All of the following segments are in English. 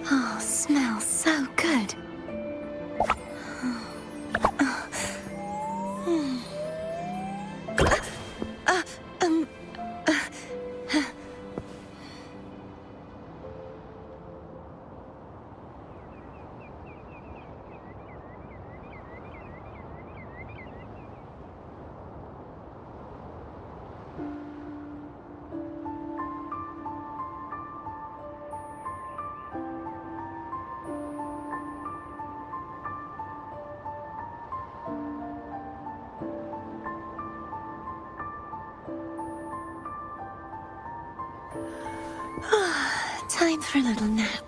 Oh, smells so good. Um, Time for a little nap.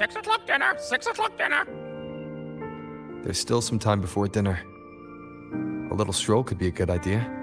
Six o'clock dinner! 6 o'clock dinner! There's still some time before dinner. A little stroll could be a good idea.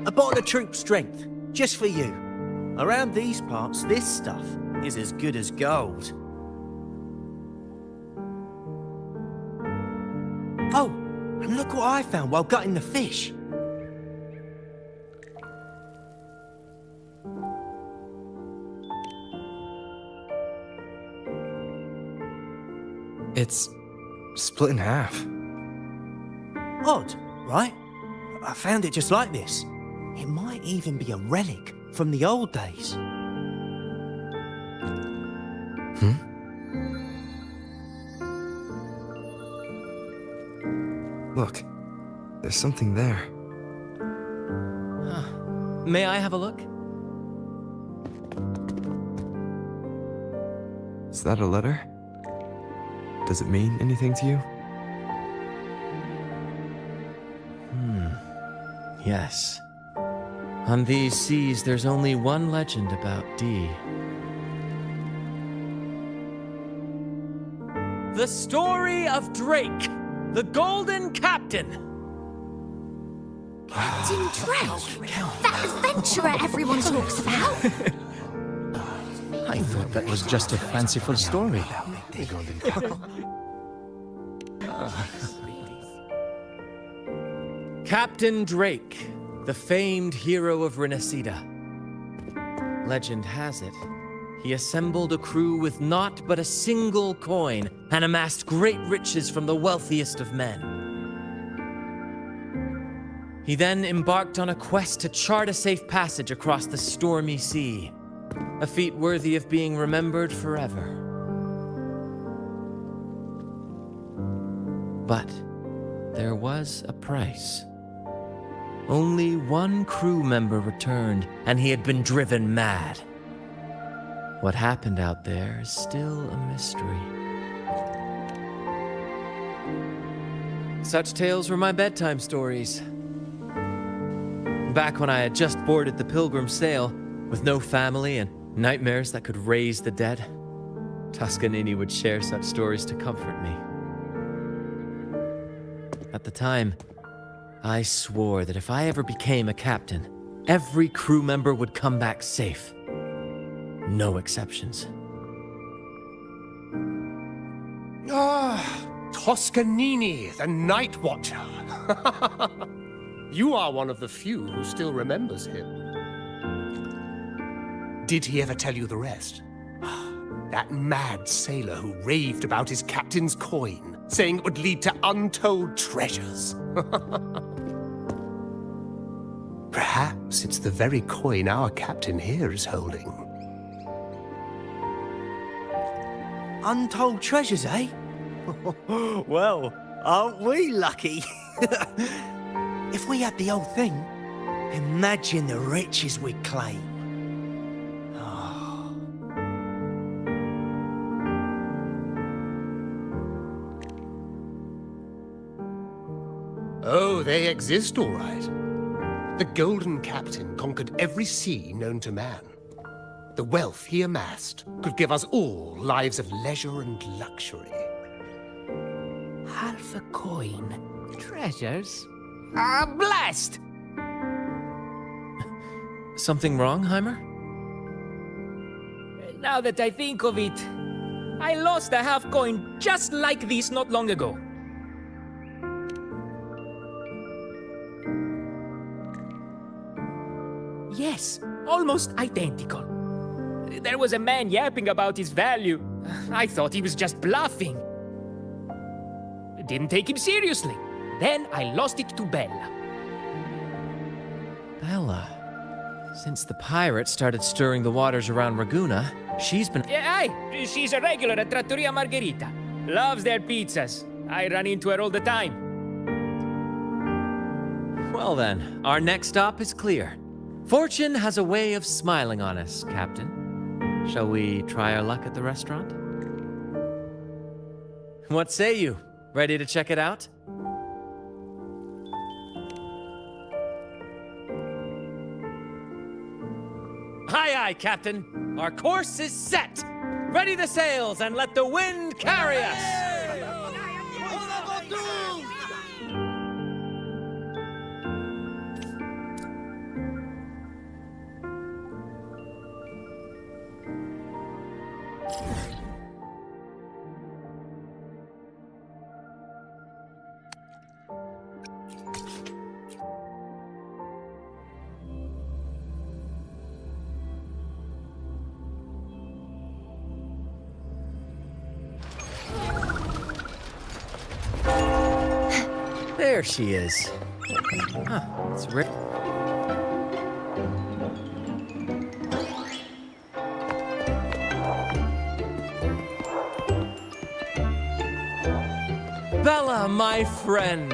A bottle of troop strength, just for you. Around these parts, this stuff is as good as gold. Oh, and look what I found while gutting the fish. It's split in half. Odd, right? I found it just like this. It might even be a relic from the old days. Look, there's something there. May I have a look? Is that a letter? Does it mean anything to you? Yes. On these seas, there's only one legend about Dee. The story of Drake, the Golden Captain. Captain Drake? That adventurer everyone talks about? I thought that was just a fanciful story. Captain Drake, the famed hero of Renacida. Legend has it, he assembled a crew with naught but a single coin and amassed great riches from the wealthiest of men. He then embarked on a quest to chart a safe passage across the stormy sea, a feat worthy of being remembered forever. But there was a price. Only one crew member returned, and he had been driven mad. What happened out there is still a mystery. Such tales were my bedtime stories. Back when I had just boarded the Pilgrim sail, with no family and nightmares that could raise the dead, Toscanini would share such stories to comfort me. At the time, I swore that if I ever became a captain, every crew member would come back safe. No exceptions. Ah, Toscanini, the Night Watcher. You are one of the few who still remembers him. Did he ever tell you the rest? That mad sailor who raved about his captain's coin, saying it would lead to untold treasures. Perhaps it's the very coin our captain here is holding. Untold treasures, eh? Well, aren't we lucky? If we had the old thing, imagine the riches we'd claim. Oh, they exist, all right. The Golden Captain conquered every sea known to man. The wealth he amassed could give us all lives of leisure and luxury. Half a coin. Treasures? Ah, blast! Something wrong, Heimer? Now that I think of it, I lost a half coin just like this not long ago. Yes, almost identical. There was a man yapping about his value. I thought he was just bluffing. Didn't take him seriously. Then I lost it to Bella. Bella. Since the pirates started stirring the waters around Raguna, she's been... Yeah, aye, she's a regular at Trattoria Margherita. Loves their pizzas. I run into her all the time. Well then, our next stop is clear. Fortune has a way of smiling on us, Captain. Shall we try our luck at the restaurant? What say you? Ready to check it out? Aye, aye, Captain. Our course is set. Ready the sails and let the wind carry us. There she is. Huh, it's rare. Bella, my friend.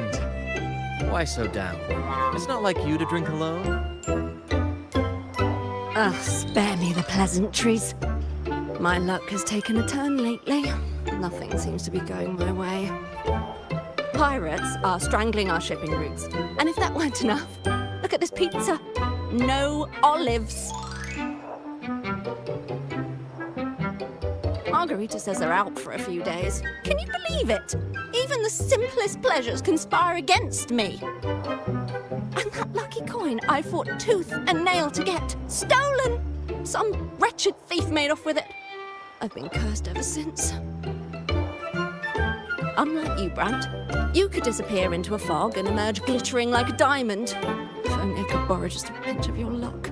Why so down? It's not like you to drink alone. Ugh, spare me the pleasantries. My luck has taken a turn lately. Nothing seems to be going my way. Pirates are strangling our shipping routes. And if that weren't enough, look at this pizza. No olives. Margarita says they're out for a few days. Can you believe it? Even the simplest pleasures conspire against me. And that lucky coin I fought tooth and nail to get, stolen! Some wretched thief made off with it. I've been cursed ever since. Unlike you, Brant, you could disappear into a fog and emerge glittering like a diamond. If only I could borrow just a pinch of your luck.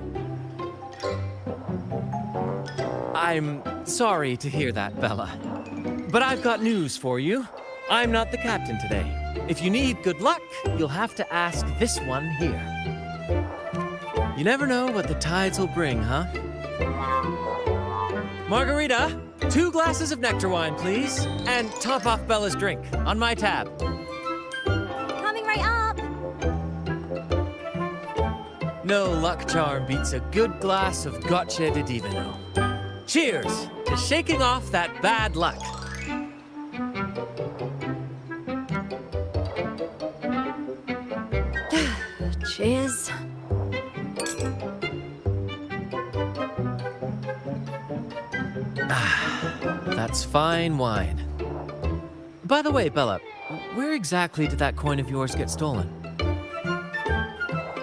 I'm sorry to hear that, Bella. But I've got news for you. I'm not the captain today. If you need good luck, you'll have to ask this one here. You never know what the tides will bring, huh? Margarita, 2 glasses of nectar wine, please. And top off Bella's drink on my tab. Coming right up! No luck charm beats a good glass of Gocce di Divino. Cheers to shaking off that bad luck. Cheers. That's fine wine. By the way, Bella, where exactly did that coin of yours get stolen?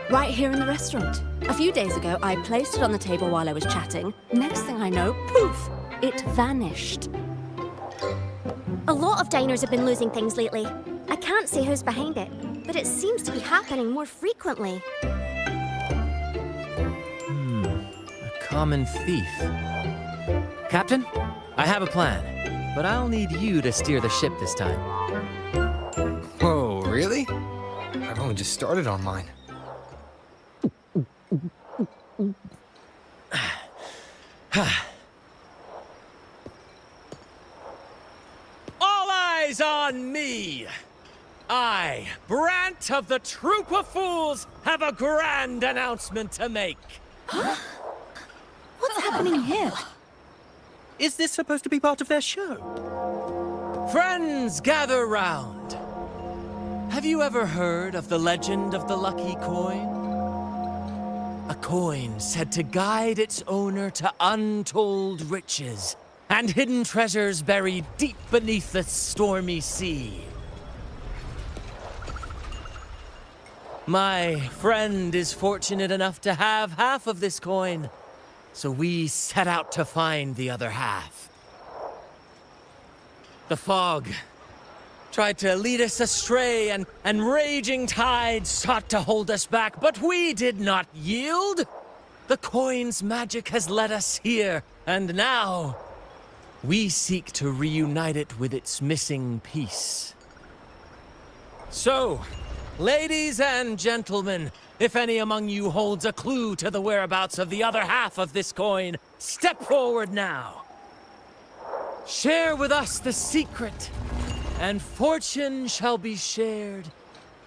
Right here in the restaurant. A few days ago, I placed it on the table while I was chatting. Next thing I know, poof, it vanished. A lot of diners have been losing things lately. I can't say who's behind it, but it seems to be happening more frequently. A common thief. Captain, I have a plan, but I'll need you to steer the ship this time. Whoa, really? I've only just started on mine. All eyes on me! I, Brant of the Troop of Fools, have a grand announcement to make. What's happening here? Is this supposed to be part of their show? Friends, gather round. Have you ever heard of the legend of the Lucky Coin? A coin said to guide its owner to untold riches and hidden treasures buried deep beneath the stormy sea. My friend is fortunate enough to have half of this coin, so we set out to find the other half. The fog tried to lead us astray, and raging tides sought to hold us back, but we did not yield. The coin's magic has led us here, and now we seek to reunite it with its missing piece. So, ladies and gentlemen, if any among you holds a clue to the whereabouts of the other half of this coin, step forward now. Share with us the secret, and fortune shall be shared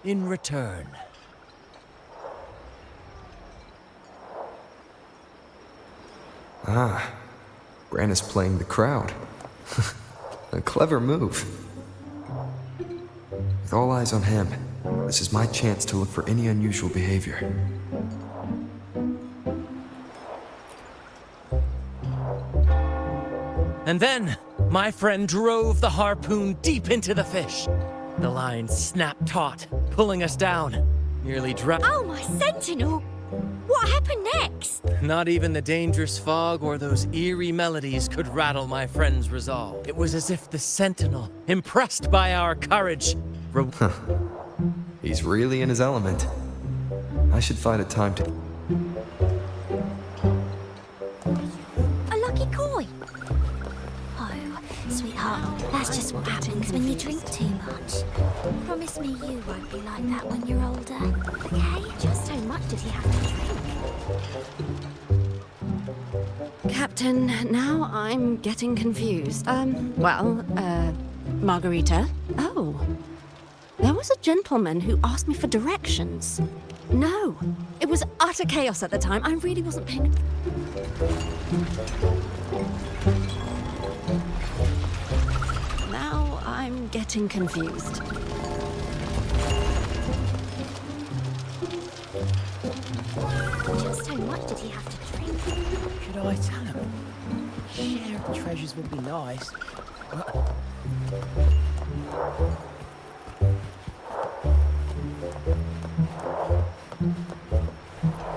in return. Ah, Bran is playing the crowd. A clever move. With all eyes on him, this is my chance to look for any unusual behavior. And then, my friend drove the harpoon deep into the fish. The line snapped taut, pulling us down, nearly drowned. Oh, my sentinel! What happened next? Not even the dangerous fog or those eerie melodies could rattle my friend's resolve. It was as if the sentinel, impressed by our courage, He's really in his element. I should find a time to... A lucky coin? Oh, sweetheart, that's just what happens when you drink too much. Promise me you won't be like that when you're older, okay? Just how much did he have to drink? Captain, now I'm getting confused. Margarita? Oh. There was a gentleman who asked me for directions. No, it was utter chaos at the time. I really wasn't paying. Now I'm getting confused. Just how much did he have to drink? Should I tell him? Share of the treasures would be nice.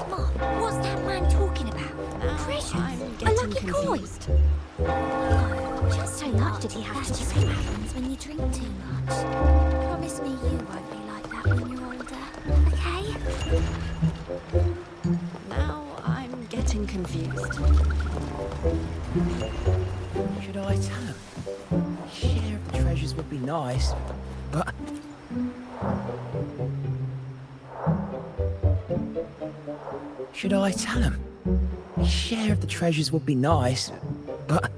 Mom, what's that man talking about? Now Precious. I'm A getting lucky confused. coin. Oh, just how much did he have to drink? That's what happens when you drink too much. Promise me you won't be like that when you're older, okay? Now I'm getting confused. Should I tell him? Share of the treasures would be nice, but... Should I tell him? Share of the treasures would be nice, but...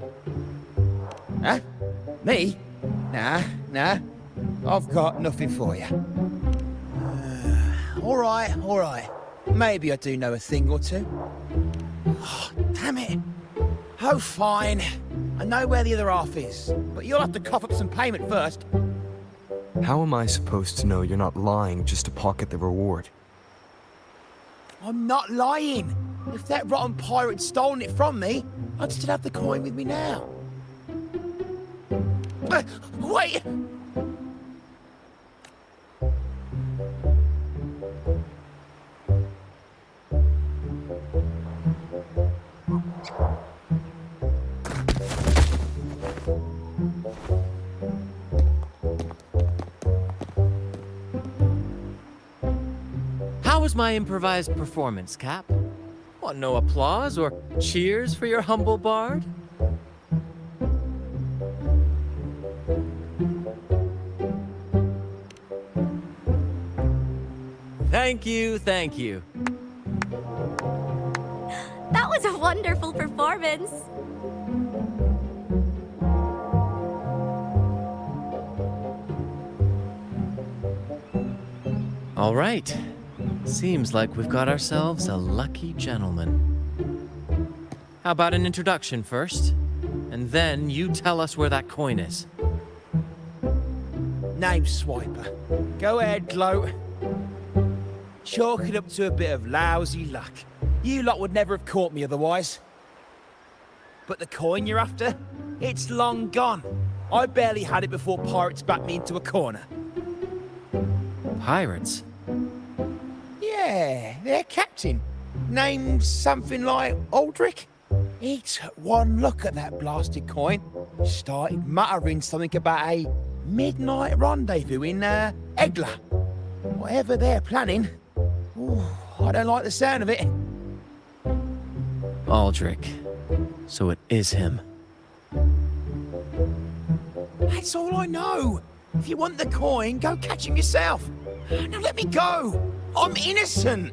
Huh? Me? Nah. I've got nothing for you. All right. Maybe I do know a thing or two. Oh, damn it. Oh, fine. I know where the other half is, but you'll have to cough up some payment first. How am I supposed to know you're not lying just to pocket the reward? I'm not lying. If that rotten pirate had stolen it from me, I'd still have the coin with me now. Wait! How was my improvised performance, Cap? What, no applause or cheers for your humble bard? Thank you, thank you. That was a wonderful performance. All right. Seems like we've got ourselves a lucky gentleman. How about an introduction first? And then you tell us where that coin is. Name's Swiper. Go ahead, gloat. Chalk it up to a bit of lousy luck. You lot would never have caught me otherwise. But the coin you're after? It's long gone. I barely had it before pirates backed me into a corner. Pirates? Yeah, their captain. Named something like Aldrich. He took one look at that blasted coin, started muttering something about a midnight rendezvous in Egla. Whatever they're planning. Ooh, I don't like the sound of it. Aldrich. So it is him. That's all I know. If you want the coin, go catch him yourself. Now let me go. I'm innocent.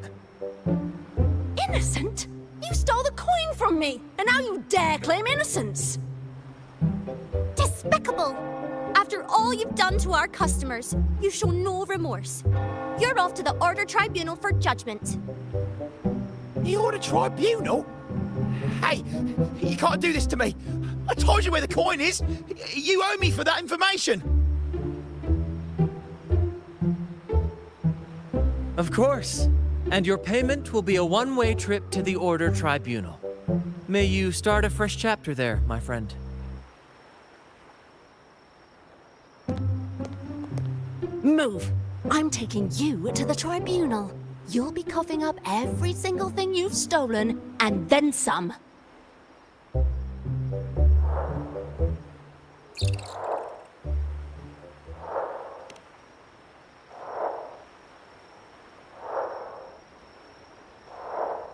Innocent? You stole the coin from me, and now you dare claim innocence. Despicable! After all you've done to our customers, you show no remorse. You're off to the Order Tribunal for judgment. The Order Tribunal? Hey, you can't do this to me. I told you where the coin is. You owe me for that information. Of course. And your payment will be a one-way trip to the Order Tribunal. May you start a fresh chapter there, my friend. Move. I'm taking you to the tribunal. You'll be coughing up every single thing you've stolen, and then some.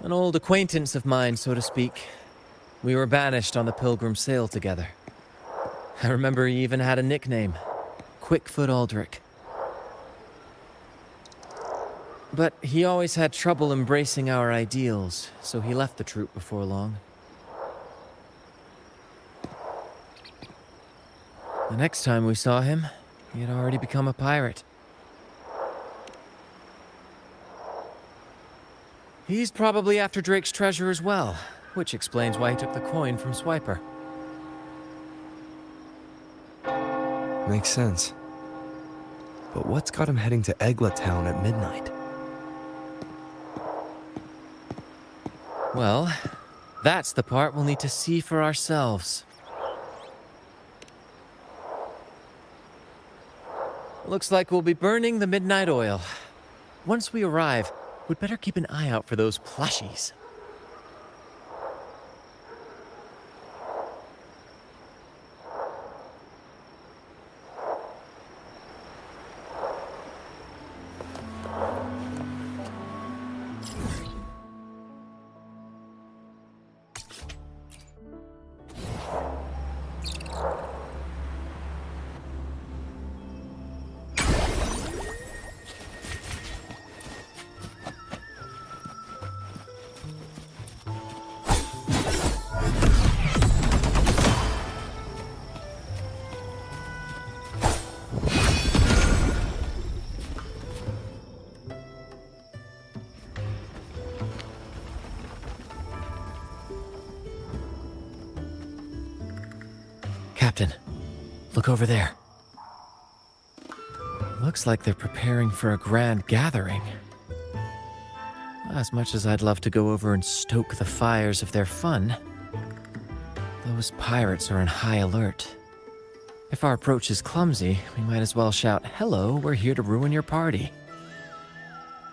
An old acquaintance of mine, so to speak. We were banished on the Pilgrim Sail together. I remember he even had a nickname, Quickfoot Aldrich. But he always had trouble embracing our ideals, so he left the troop before long. The next time we saw him, he had already become a pirate. He's probably after Drake's treasure as well, which explains why he took the coin from Swiper. Makes sense. But what's got him heading to Egla Town at midnight? Well, that's the part we'll need to see for ourselves. Looks like we'll be burning the midnight oil. Once we arrive, we'd better keep an eye out for those plushies. Captain, look over there. Looks like they're preparing for a grand gathering. As much as I'd love to go over and stoke the fires of their fun, those pirates are in high alert. If our approach is clumsy, we might as well shout, "Hello, we're here to ruin your party."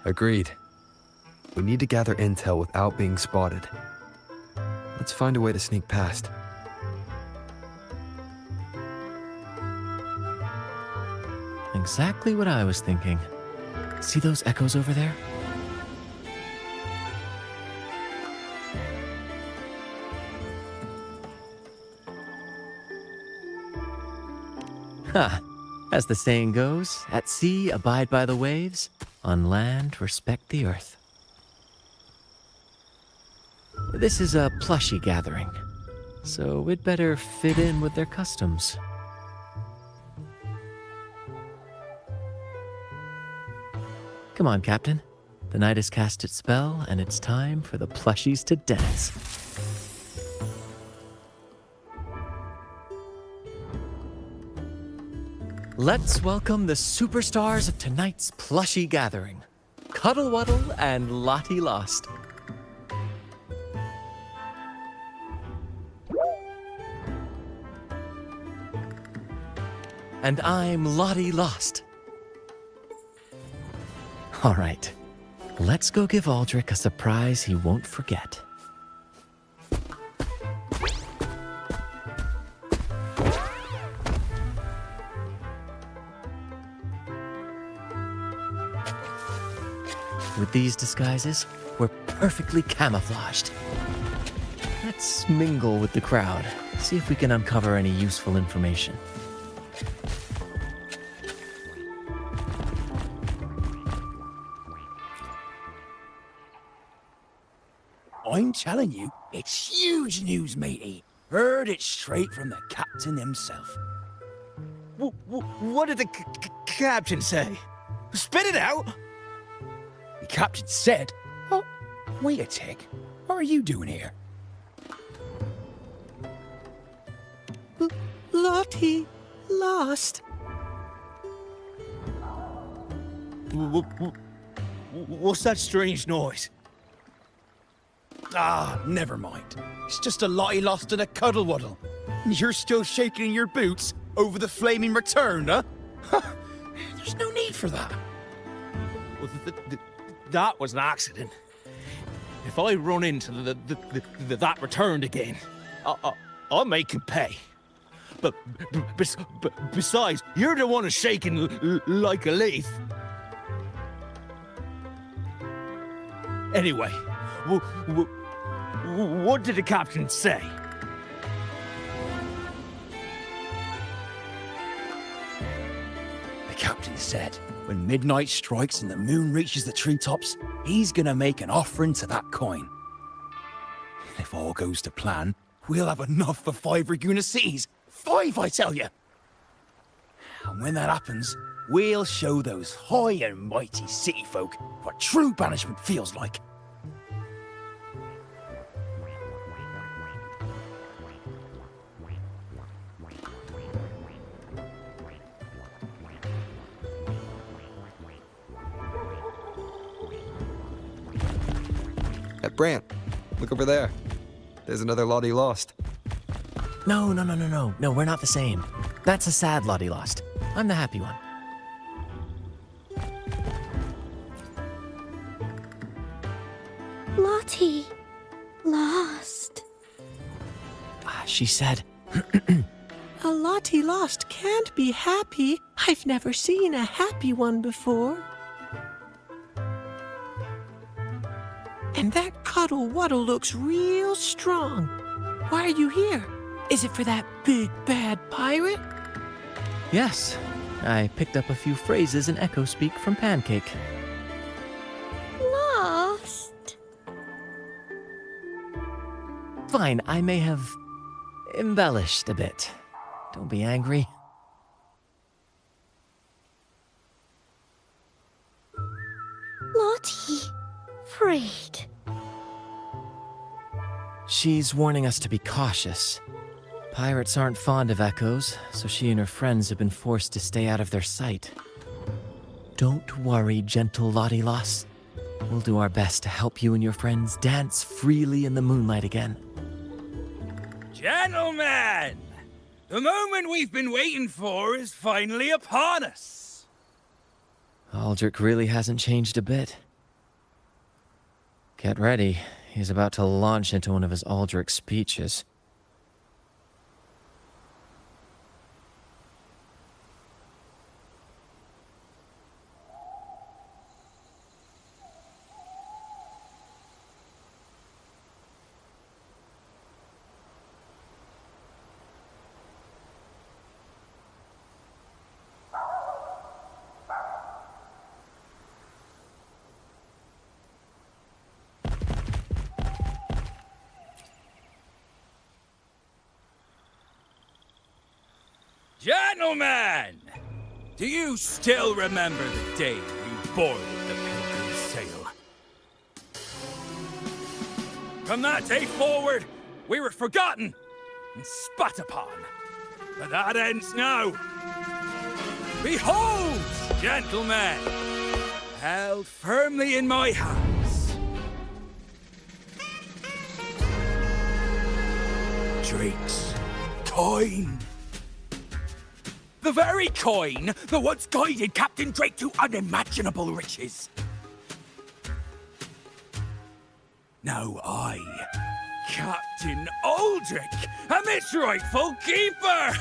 Agreed. We need to gather intel without being spotted. Let's find a way to sneak past. Exactly what I was thinking. See those echoes over there? Ha! As the saying goes, at sea abide by the waves, on land respect the earth. This is a plushy gathering, so we'd better fit in with their customs. Come on, Captain. The night has cast its spell, and it's time for the plushies to dance. Let's welcome the superstars of tonight's plushie gathering, Cuddle Wuddle and Lottie Lost. And I'm Lottie Lost. All right, let's go give Aldrich a surprise he won't forget. With these disguises, we're perfectly camouflaged. Let's mingle with the crowd, see if we can uncover any useful information. I'm telling you, it's huge news, matey. Heard it straight from the captain himself. What did the captain say? Spit it out! The captain said, "Oh, wait a tick. What are you doing here?" Lottie Lost. What's that strange noise? Ah, never mind. It's just a Lottie Lost and a Cuddle Wuddle. And you're still shaking in your boots over the flaming return, huh? There's no need for that. Well, that was an accident. If I run into that returned again, I'll make him pay. But besides, you're the one who's shaking like a leaf. Anyway, what did the captain say? The captain said, when midnight strikes and the moon reaches the treetops, he's gonna make an offering to that coin. If all goes to plan, we'll have enough for 5 Raguena cities. 5, I tell you! And when that happens, we'll show those high and mighty city folk what true banishment feels like. Brant, look over there. There's another Lottie Lost. No, we're not the same. That's a sad Lottie Lost. I'm the happy one. Lottie Lost. She said, A Lottie Lost can't be happy. I've never seen a happy one before. And that Cuddle Wuddle looks real strong. Why are you here? Is it for that big bad pirate? yes. I picked up a few phrases in Echo Speak from Pancake. Lost. Fine, I may have embellished a bit. Don't be angry. Lottie. Freed. She's warning us to be cautious. Pirates aren't fond of echoes, so she and her friends have been forced to stay out of their sight. Don't worry, gentle Lottie Lost. We'll do our best to help you and your friends dance freely in the moonlight again. Gentlemen! The moment we've been waiting for is finally upon us. Aldrich really hasn't changed a bit. Get ready. He's about to launch into one of his Aldrich speeches. Gentlemen! Do you still remember the day you boarded the Pilgrim's Sail? From that day forward, we were forgotten and spat upon. But that ends now. Behold, gentlemen, held firmly in my hands, Drake's coin. The very coin that once guided Captain Drake to unimaginable riches. Now I, Captain Aldrich, am its rightful keeper!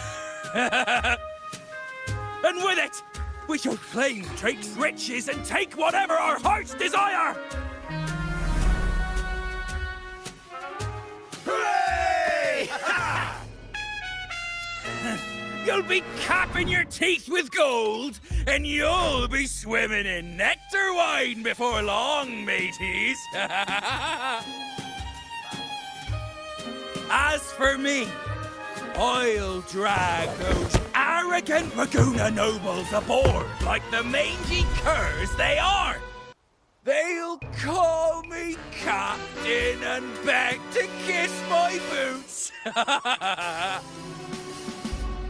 And with it, we shall claim Drake's riches and take whatever our hearts desire! Hooray! You'll be capping your teeth with gold, and you'll be swimming in nectar wine before long, mateys. As for me, I'll drag those arrogant Raguna nobles aboard like the mangy curs they are. They'll call me captain and beg to kiss my boots.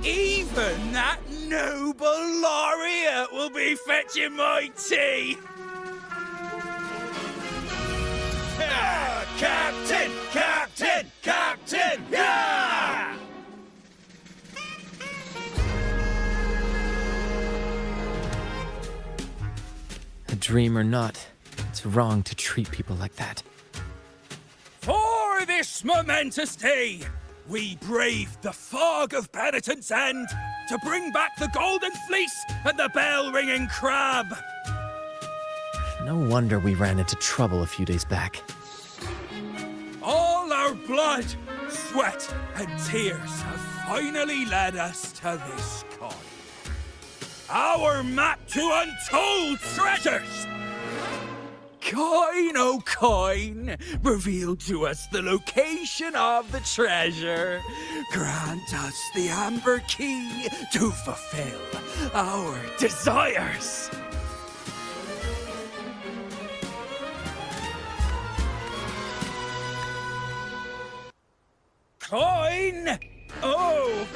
Even that noble laureate will be fetching my tea! Captain! Captain! Captain! Yeah! A dream or not, it's wrong to treat people like that. For this momentous day, we braved the fog of penitence and to bring back the golden fleece and the bell-ringing crab. No wonder we ran into trouble a few days back. All our blood, sweat, and tears have finally led us to this coin. Our map to untold treasures! Coin, oh coin, reveal to us the location of the treasure. Grant us the amber key to fulfill our desires. Coin! Oh,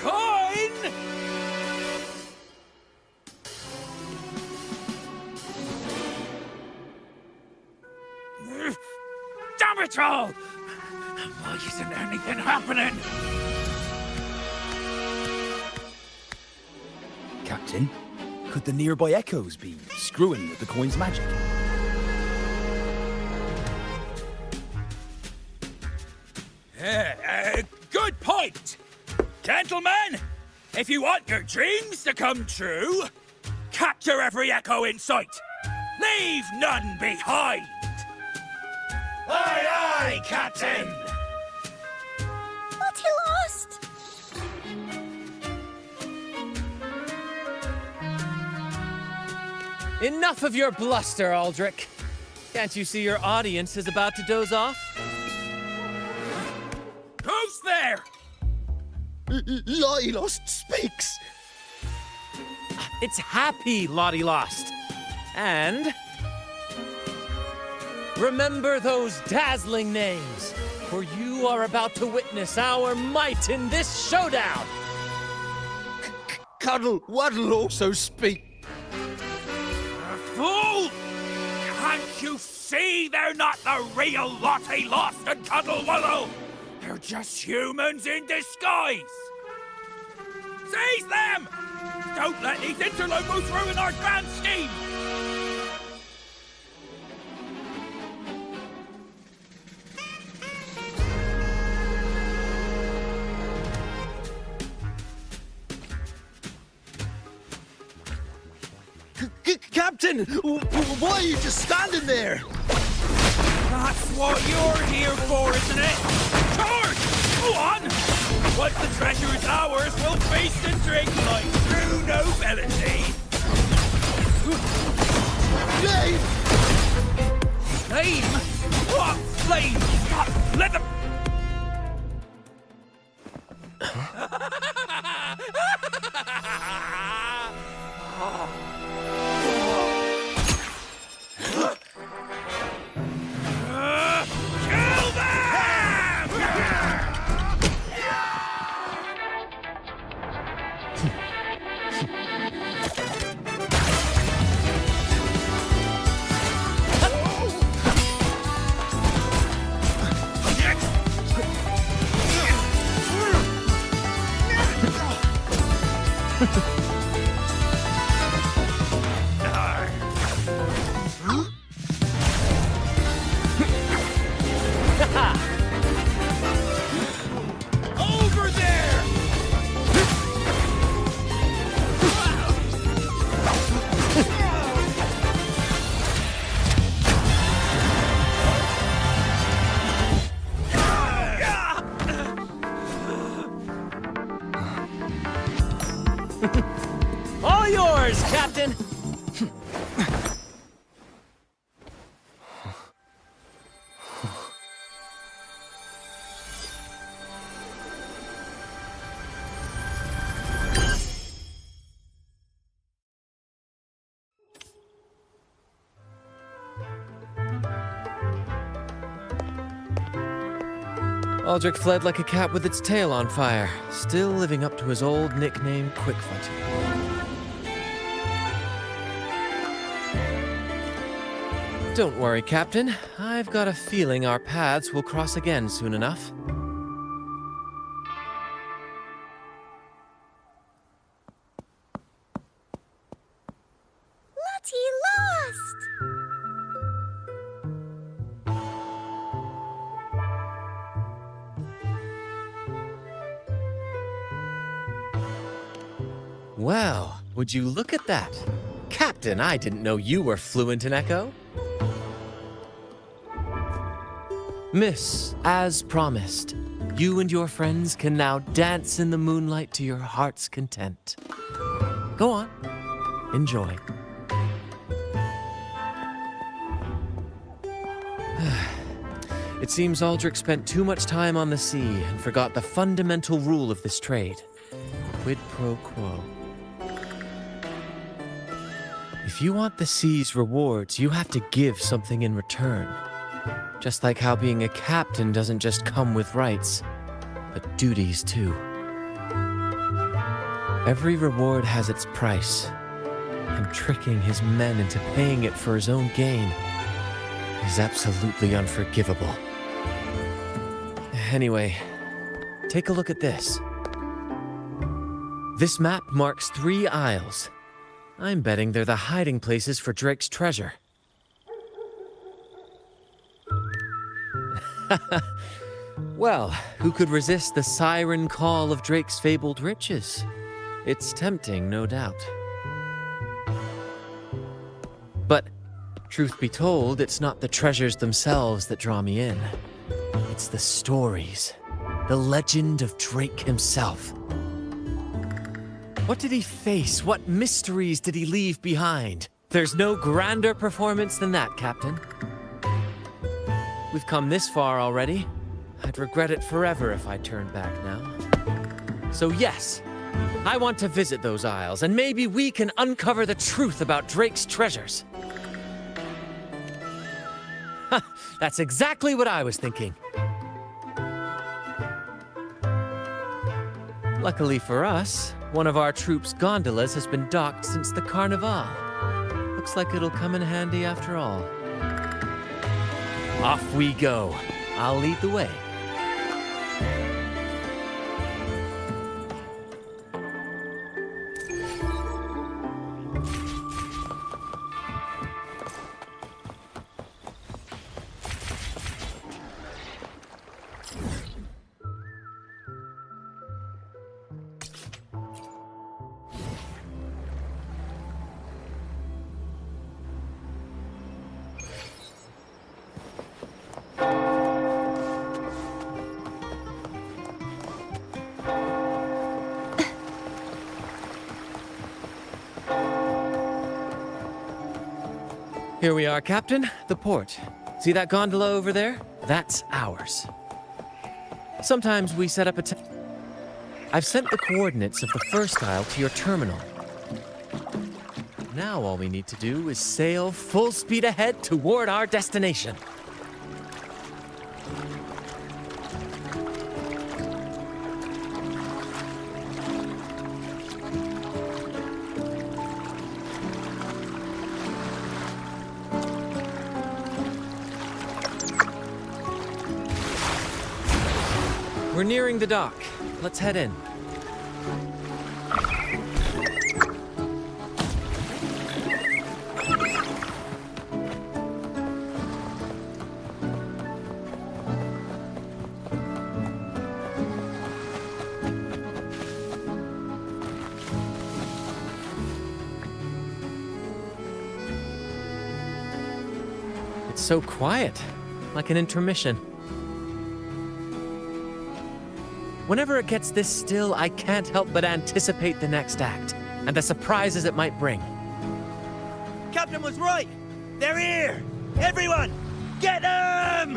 coin! Damn it all! Why isn't anything happening? Captain, could the nearby echoes be screwing with the coin's magic? Good point! Gentlemen, if you want your dreams to come true, capture every echo in sight. Leave none behind! Aye, aye, Captain! What, you lost? Enough of your bluster, Aldrich. Can't you see your audience is about to doze off? Who's there? Lottie Lost speaks. It's happy Lottie Lost. And remember those dazzling names, for you are about to witness our might in this showdown. Cuddle Waddle also speak. Fool! Can't you see they're not the real Lottie Lost and Cuddle Wallow? They're just humans in disguise. Seize them! Don't let these interlopers ruin our grand scheme! Captain, why are you just standing there? That's what you're here for, isn't it? Charge! Go on! Once the treasure is ours, we'll feast and drink like true nobility. Flame! Flame? What flame? Stop! Let them... Kill them! Over there! All yours, Captain! Aldrich fled like a cat with its tail on fire, still living up to his old nickname, Quickfoot. Don't worry, Captain. I've got a feeling our paths will cross again soon enough. Lottie lost! Well, would you look at that? Captain, I didn't know you were fluent in Echo. Miss, as promised, you and your friends can now dance in the moonlight to your heart's content. Go on, enjoy. It seems Aldrich spent too much time on the sea and forgot the fundamental rule of this trade. Quid pro quo. If you want the sea's rewards, you have to give something in return. Just like how being a captain doesn't just come with rights, but duties too. Every reward has its price, and tricking his men into paying it for his own gain is absolutely unforgivable. Anyway, take a look at this. This map marks 3 isles. I'm betting they're the hiding places for Drake's treasure. Well, who could resist the siren call of Drake's fabled riches? It's tempting, no doubt. But, truth be told, it's not the treasures themselves that draw me in. It's the stories, the legend of Drake himself. What did he face? What mysteries did he leave behind? There's no grander performance than that, Captain. We've come this far already. I'd regret it forever if I turned back now. So yes, I want to visit those isles, and maybe we can uncover the truth about Drake's treasures. That's exactly what I was thinking. Luckily for us, one of our troops' gondolas has been docked since the Carnival. Looks like it'll come in handy after all. Off we go. I'll lead the way. Here we are, Captain. The port. See that gondola over there? That's ours. Sometimes we set up a I've sent the coordinates of the first isle to your terminal. Now all we need to do is sail full speed ahead toward our destination. We're nearing the dock. Let's head in. It's so quiet, like an intermission. Whenever it gets this still, I can't help but anticipate the next act, and the surprises it might bring. Captain was right! They're here! Everyone, get them!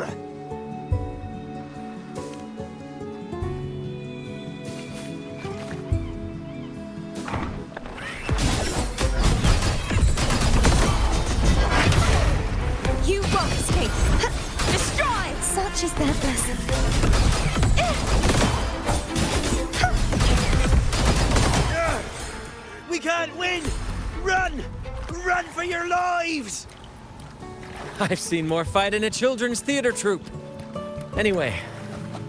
You won't escape! Destroy! Such is their blessing. We can't win! Run! Run for your lives! I've seen more fight in a children's theater troupe. Anyway,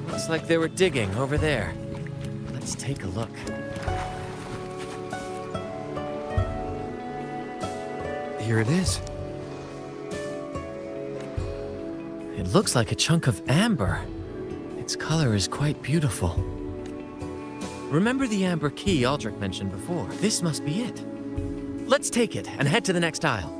looks like they were digging over there. Let's take a look. Here it is. It looks like a chunk of amber. Its color is quite beautiful. Remember the amber key Aldrich mentioned before? This must be it. Let's take it and head to the next aisle.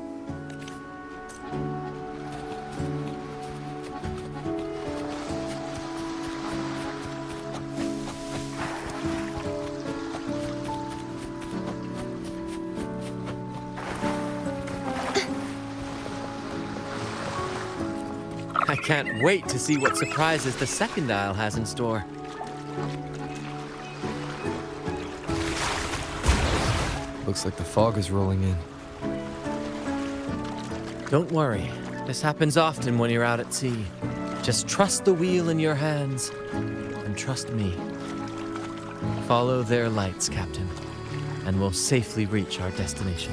I can't wait to see what surprises the second aisle has in store. Looks like the fog is rolling in. Don't worry. This happens often when you're out at sea. Just trust the wheel in your hands, and trust me. Follow their lights, Captain, and we'll safely reach our destination.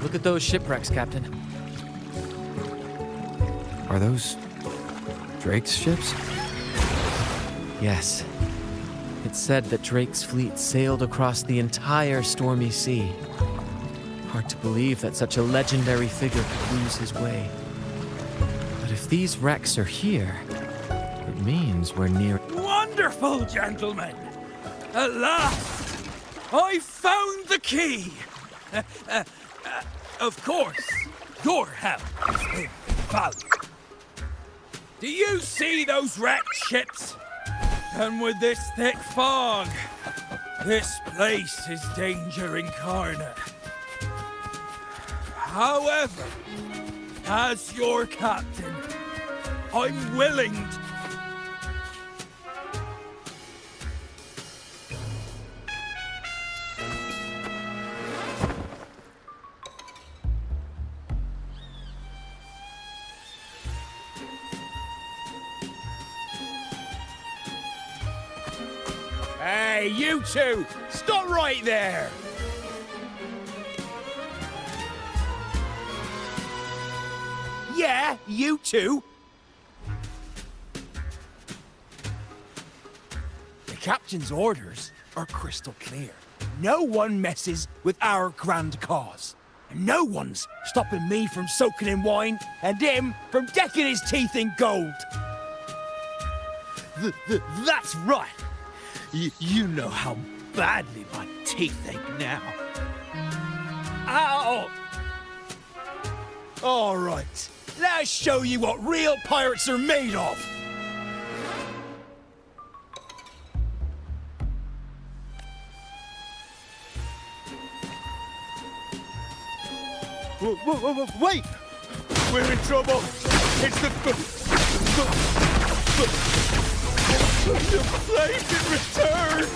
Look at those shipwrecks, Captain. Are those Drake's ships? Yes. It's said that Drake's fleet sailed across the entire stormy sea. Hard to believe that such a legendary figure could lose his way. But if these wrecks are here, it means we're near... Wonderful, gentlemen! At last! I found the key! Of course, your help has been valuable. Do you see those wrecked ships? And with this thick fog, this place is danger incarnate. However, as your captain, I'm willing to... Hey, you two! Stop right there! Yeah, you two! The captain's orders are crystal clear. No one messes with our grand cause. And no one's stopping me from soaking in wine and him from decking his teeth in gold. That's right. You know how badly my teeth ache now. Ow! All right, let's show you what real pirates are made of. Wait! We're in trouble. It's the flame been returned.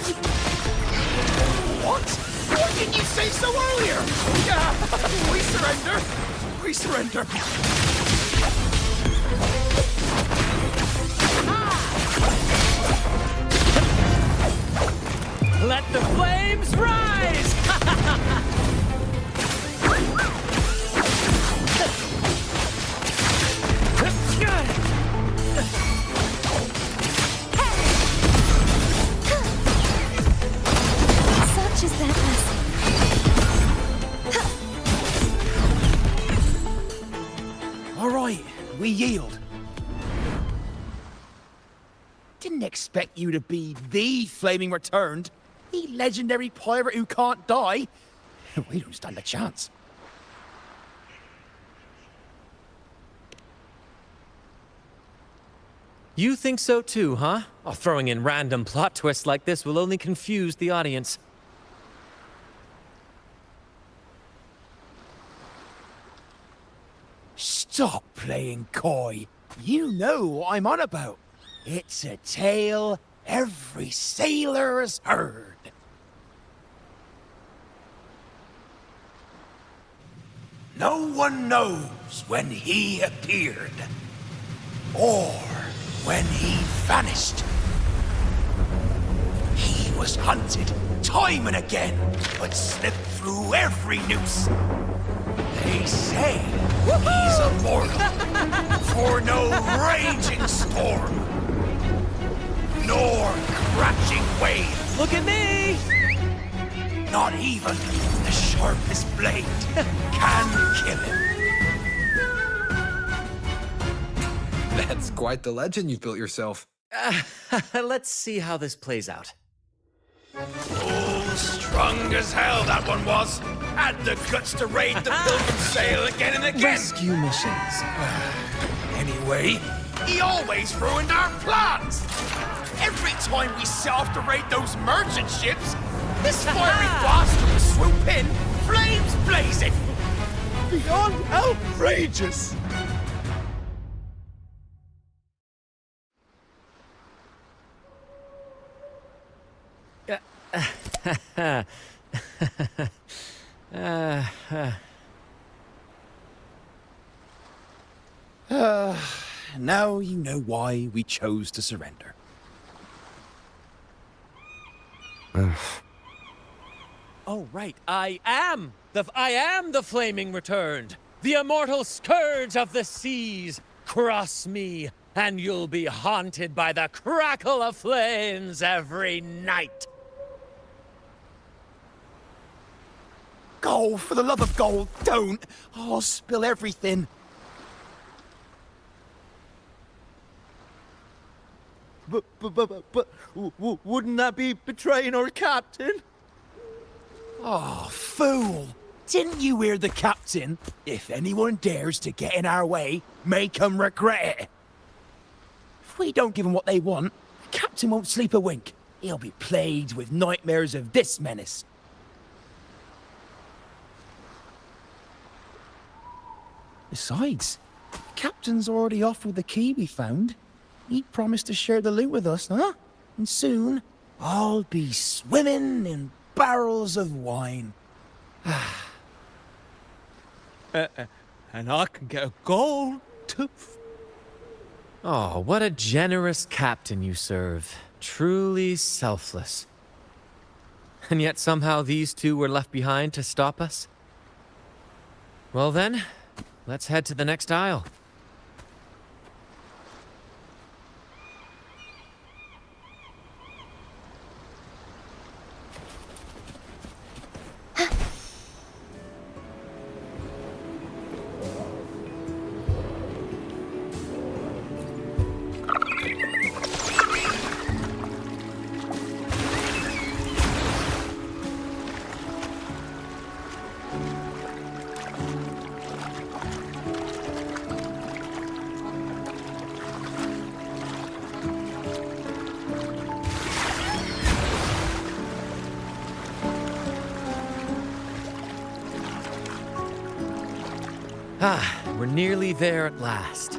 What? Why didn't you say so earlier? Yeah, we surrender. We surrender. Let the flames rise! Such is their blessing. All right, we yield. Didn't expect you to be the Flaming Returned, the legendary pirate who can't die. We don't stand a chance. You think so too, huh? Oh, throwing in random plot twists like this will only confuse the audience. Stop playing coy. You know what I'm on about. It's a tale every sailor has heard. No one knows when he appeared, or when he vanished. He was hunted time and again, but slipped through every noose. They say he's immortal, for no raging storm, nor crashing wave. Look at me! Not even the sharpest blade can kill him. That's quite the legend you've built yourself. Let's see how this plays out. Oh, strong as hell that one was. Had the guts to raid the Pilgrim Sail again and again. Rescue missions. Anyway, he always ruined our plans. Every time we set off to raid those merchant ships, this fiery bastard would swoop in, flames blazing. Beyond outrageous. Now you know why we chose to surrender. Oh, right. I am the Flaming Returned, the immortal scourge of the seas. Cross me, and you'll be haunted by the crackle of flames every night. Gold, for the love of gold, don't! I'll spill everything. But wouldn't that be betraying our captain? Oh, fool! Didn't you hear the captain? If anyone dares to get in our way, make 'em regret it. If we don't give 'em what they want, the captain won't sleep a wink. He'll be plagued with nightmares of this menace. Besides, the captain's already offered the key we found. He promised to share the loot with us, huh? And soon, I'll be swimming in barrels of wine. And I can get a gold tooth. Oh, what a generous captain you serve. Truly selfless. And yet somehow these two were left behind to stop us? Well then, let's head to the next aisle. We're nearly there at last.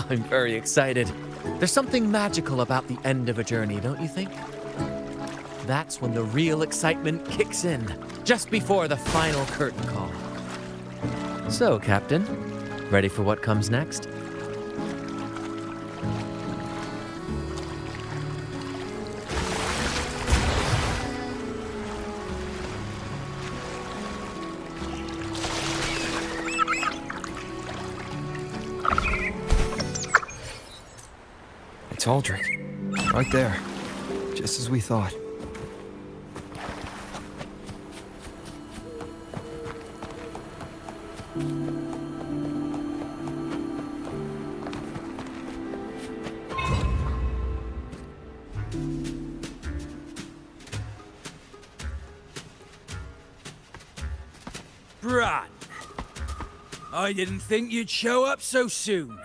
I'm very excited. There's something magical about the end of a journey, don't you think? That's when the real excitement kicks in, just before the final curtain call. So, Captain, ready for what comes next? It's Aldrich. Right there. Just as we thought. Bran, I didn't think you'd show up so soon.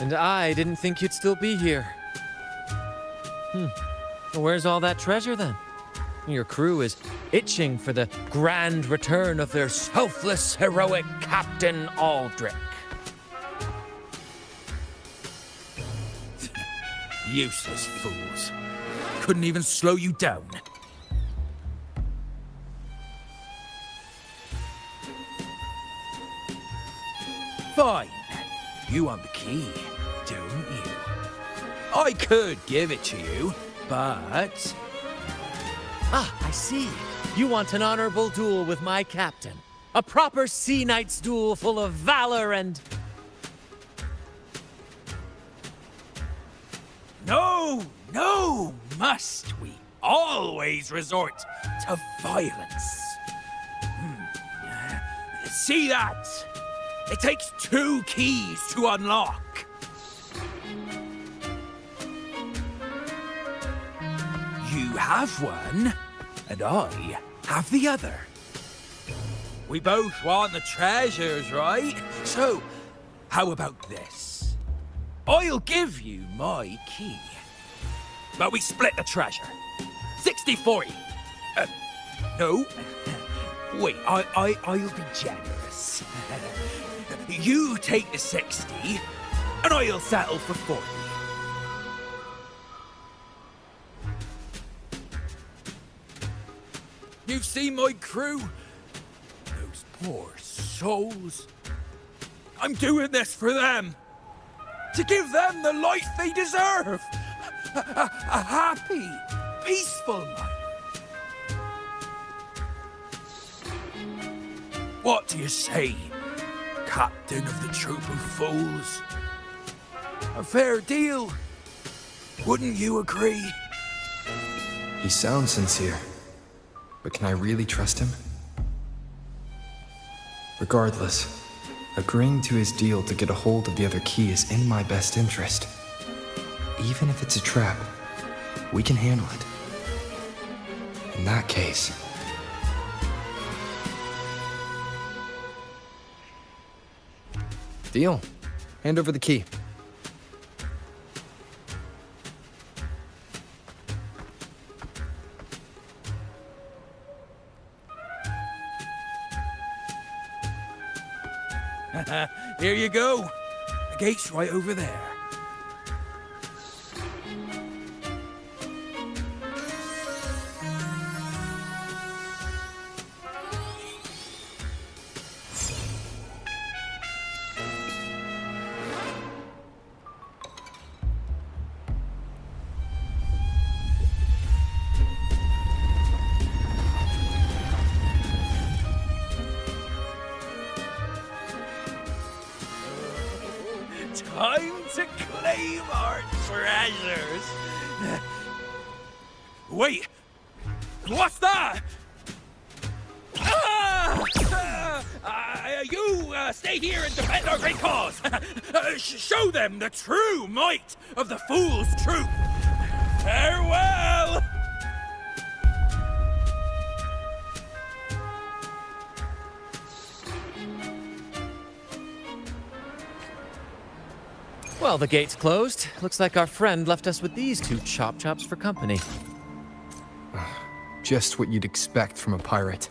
And I didn't think you'd still be here. Well, where's all that treasure then? Your crew is itching for the grand return of their selfless, heroic Captain Aldrich. Useless fools. Couldn't even slow you down. Fine. You want the key, don't you? I could give it to you, but... I see. You want an honorable duel with my captain. A proper Sea Knight's duel full of valor and... No, must we always resort to violence? See that? It takes 2 keys to unlock. You have one, and I have the other. We both want the treasures, right? So, how about this? I'll give you my key. But we split the treasure. 60-40. No. Wait, I'll be generous. You take the 60, and I'll settle for 40. You've seen my crew? Those poor souls. I'm doing this for them. To give them the life they deserve. A happy, peaceful life. What do you say, Captain of the Troop of Fools? A fair deal, wouldn't you agree? He sounds sincere. But can I really trust him? Regardless, agreeing to his deal to get a hold of the other key is in my best interest. Even if it's a trap, we can handle it. In that case... Deal. Hand over the key. Here you go. The gate's right over there. time to claim our treasures. Wait! What's that? You stay here and defend our great cause. Show them the true might of the Fool's Troop. Farewell! Well, the gate's closed. Looks like our friend left us with these two chop-chops for company. Just what you'd expect from a pirate.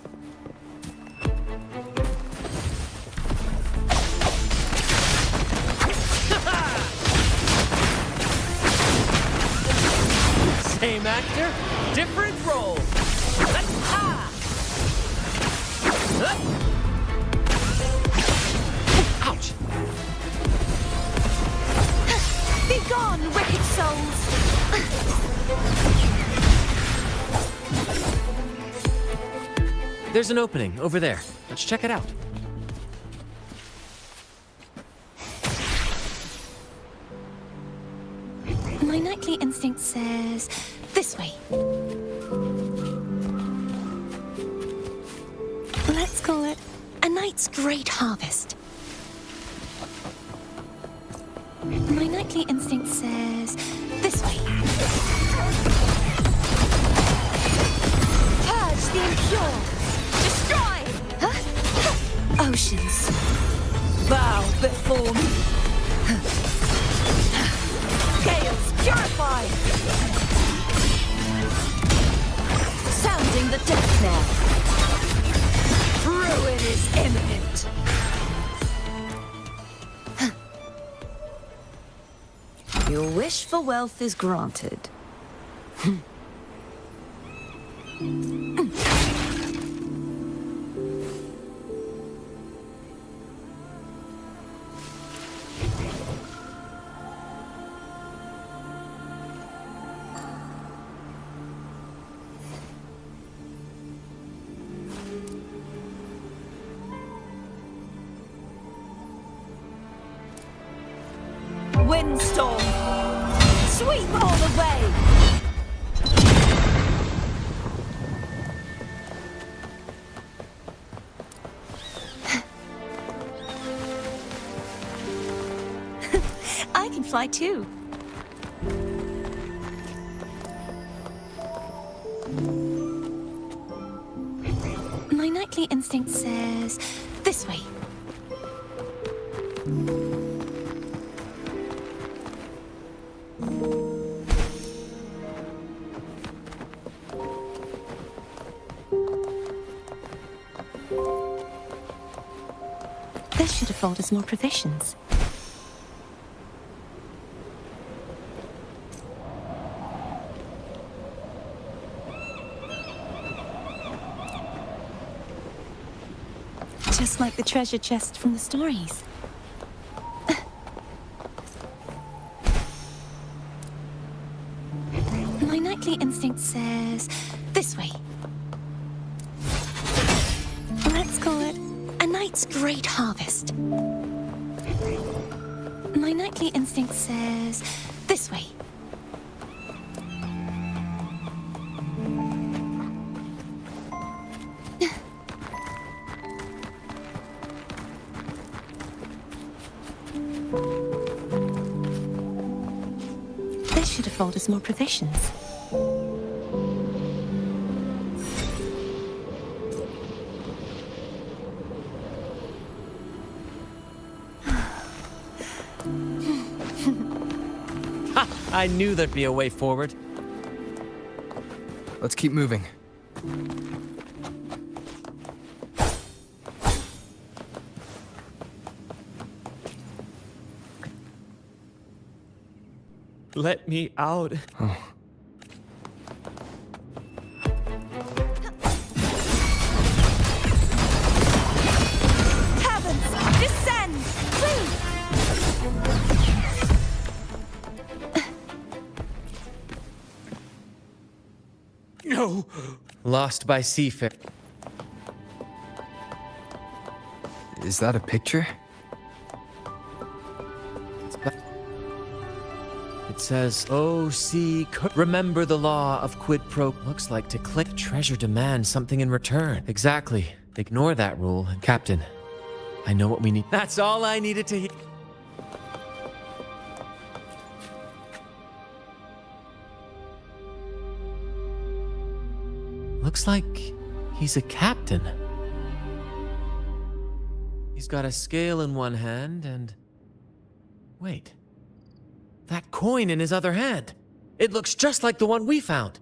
Same actor, different role. Ouch! Be gone, wicked souls! There's an opening over there. Let's check it out. My nightly instinct says this way. Let's call it a night's great harvest. My nightly instinct says this way. Purge the impure. Destroy! Oceans, bow before me. Gales, purify! Sounding the death knell. Ruin is imminent. Your wish for wealth is granted. Windstorm! Sweep all the way! I can fly too. My nightly instinct says this way. This should afford us more provisions. Just like the treasure chest from the stories. My nightly instinct says this way. Let's call it a night's great harvest. My nightly instinct says this way. This should afford us more provisions. I knew there'd be a way forward. Let's keep moving. Let me out. Oh. Heavens, descend! Please! No! Lost by seafarer. Is that a picture? It's It says, "Oh, see, remember the law of quid pro." Looks like to click treasure demands something in return. Exactly. Ignore that rule. Captain, I know what we need. That's all I needed to hear. Looks like he's a captain. He's got a scale in one hand and... Wait. That coin in his other hand. It looks just like the one we found.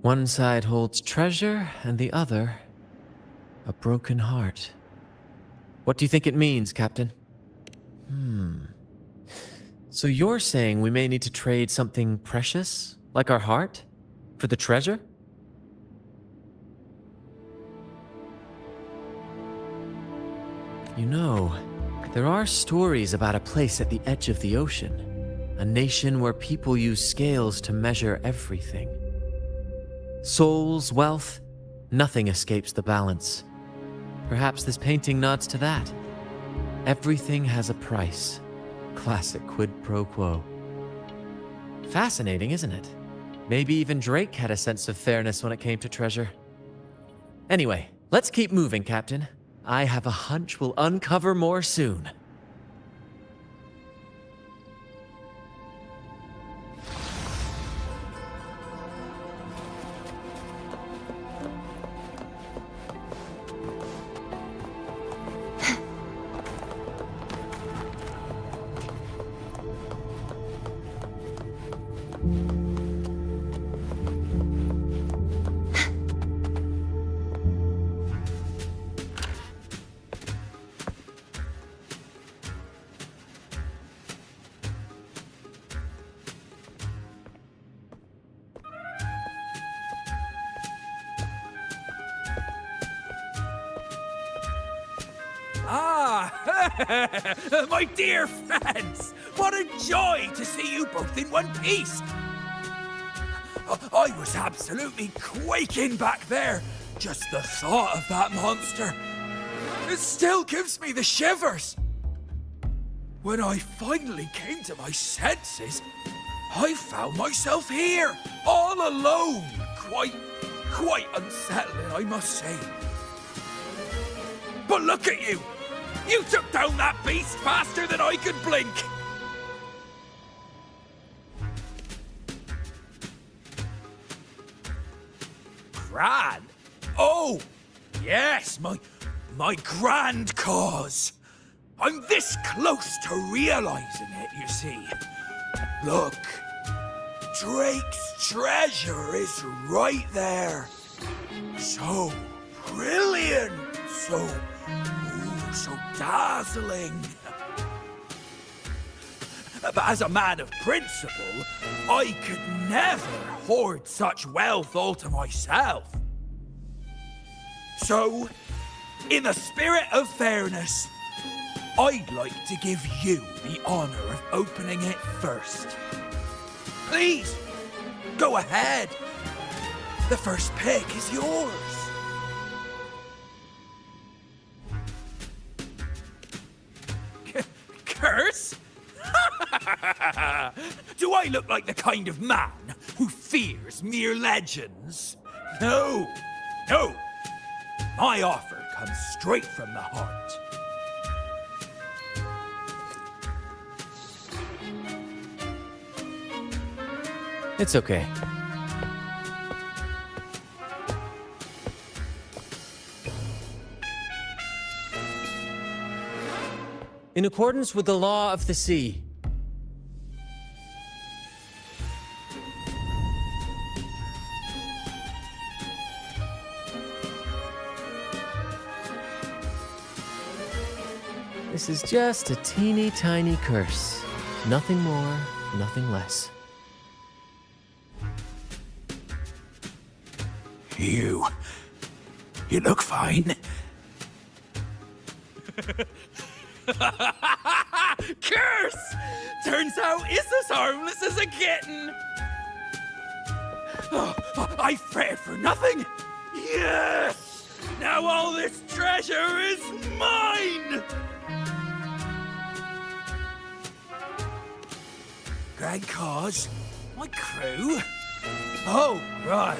One side holds treasure and the other... a broken heart. What do you think it means, Captain? So you're saying we may need to trade something precious, like our heart, for the treasure? You know, there are stories about a place at the edge of the ocean. A nation where people use scales to measure everything. Souls, wealth, nothing escapes the balance. Perhaps this painting nods to that. Everything has a price. Classic quid pro quo. Fascinating, isn't it? Maybe even Drake had a sense of fairness when it came to treasure. Anyway, let's keep moving, Captain. I have a hunch we'll uncover more soon. My dear friends! What a joy to see you both in one piece! I was absolutely quaking back there. Just the thought of that monster. It still gives me the shivers. When I finally came to my senses, I found myself here, all alone. Quite unsettling, I must say. But look at you! You took down that beast faster than I could blink! Grand? Oh! Yes, my grand cause! I'm this close to realizing it, you see. Look, Drake's treasure is right there. So brilliant, so dazzling. But as a man of principle, I could never hoard such wealth all to myself. So, in the spirit of fairness, I'd like to give you the honor of opening it first. Please, go ahead. The first pick is yours. Curse? Do I look like the kind of man who fears mere legends? No. My offer comes straight from the heart. It's okay. In accordance with the law of the sea, this is just a teeny tiny curse. Nothing more, nothing less. You look fine. Curse! Turns out it's as harmless as a kitten. Oh, I fretted for nothing. Yes! Now all this treasure is mine! My cause? My crew? Oh, right.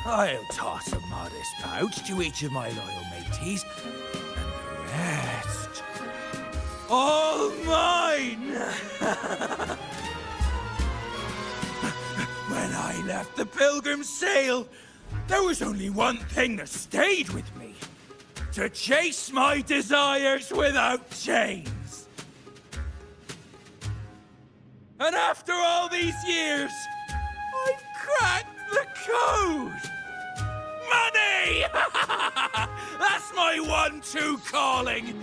I'll toss a modest pouch to each of my loyal mateys, and the rest, all mine! When I left the Pilgrim's Sail, there was only one thing that stayed with me. To chase my desires without chains. And after all these years, I've cracked the code! Money! That's my one-two calling!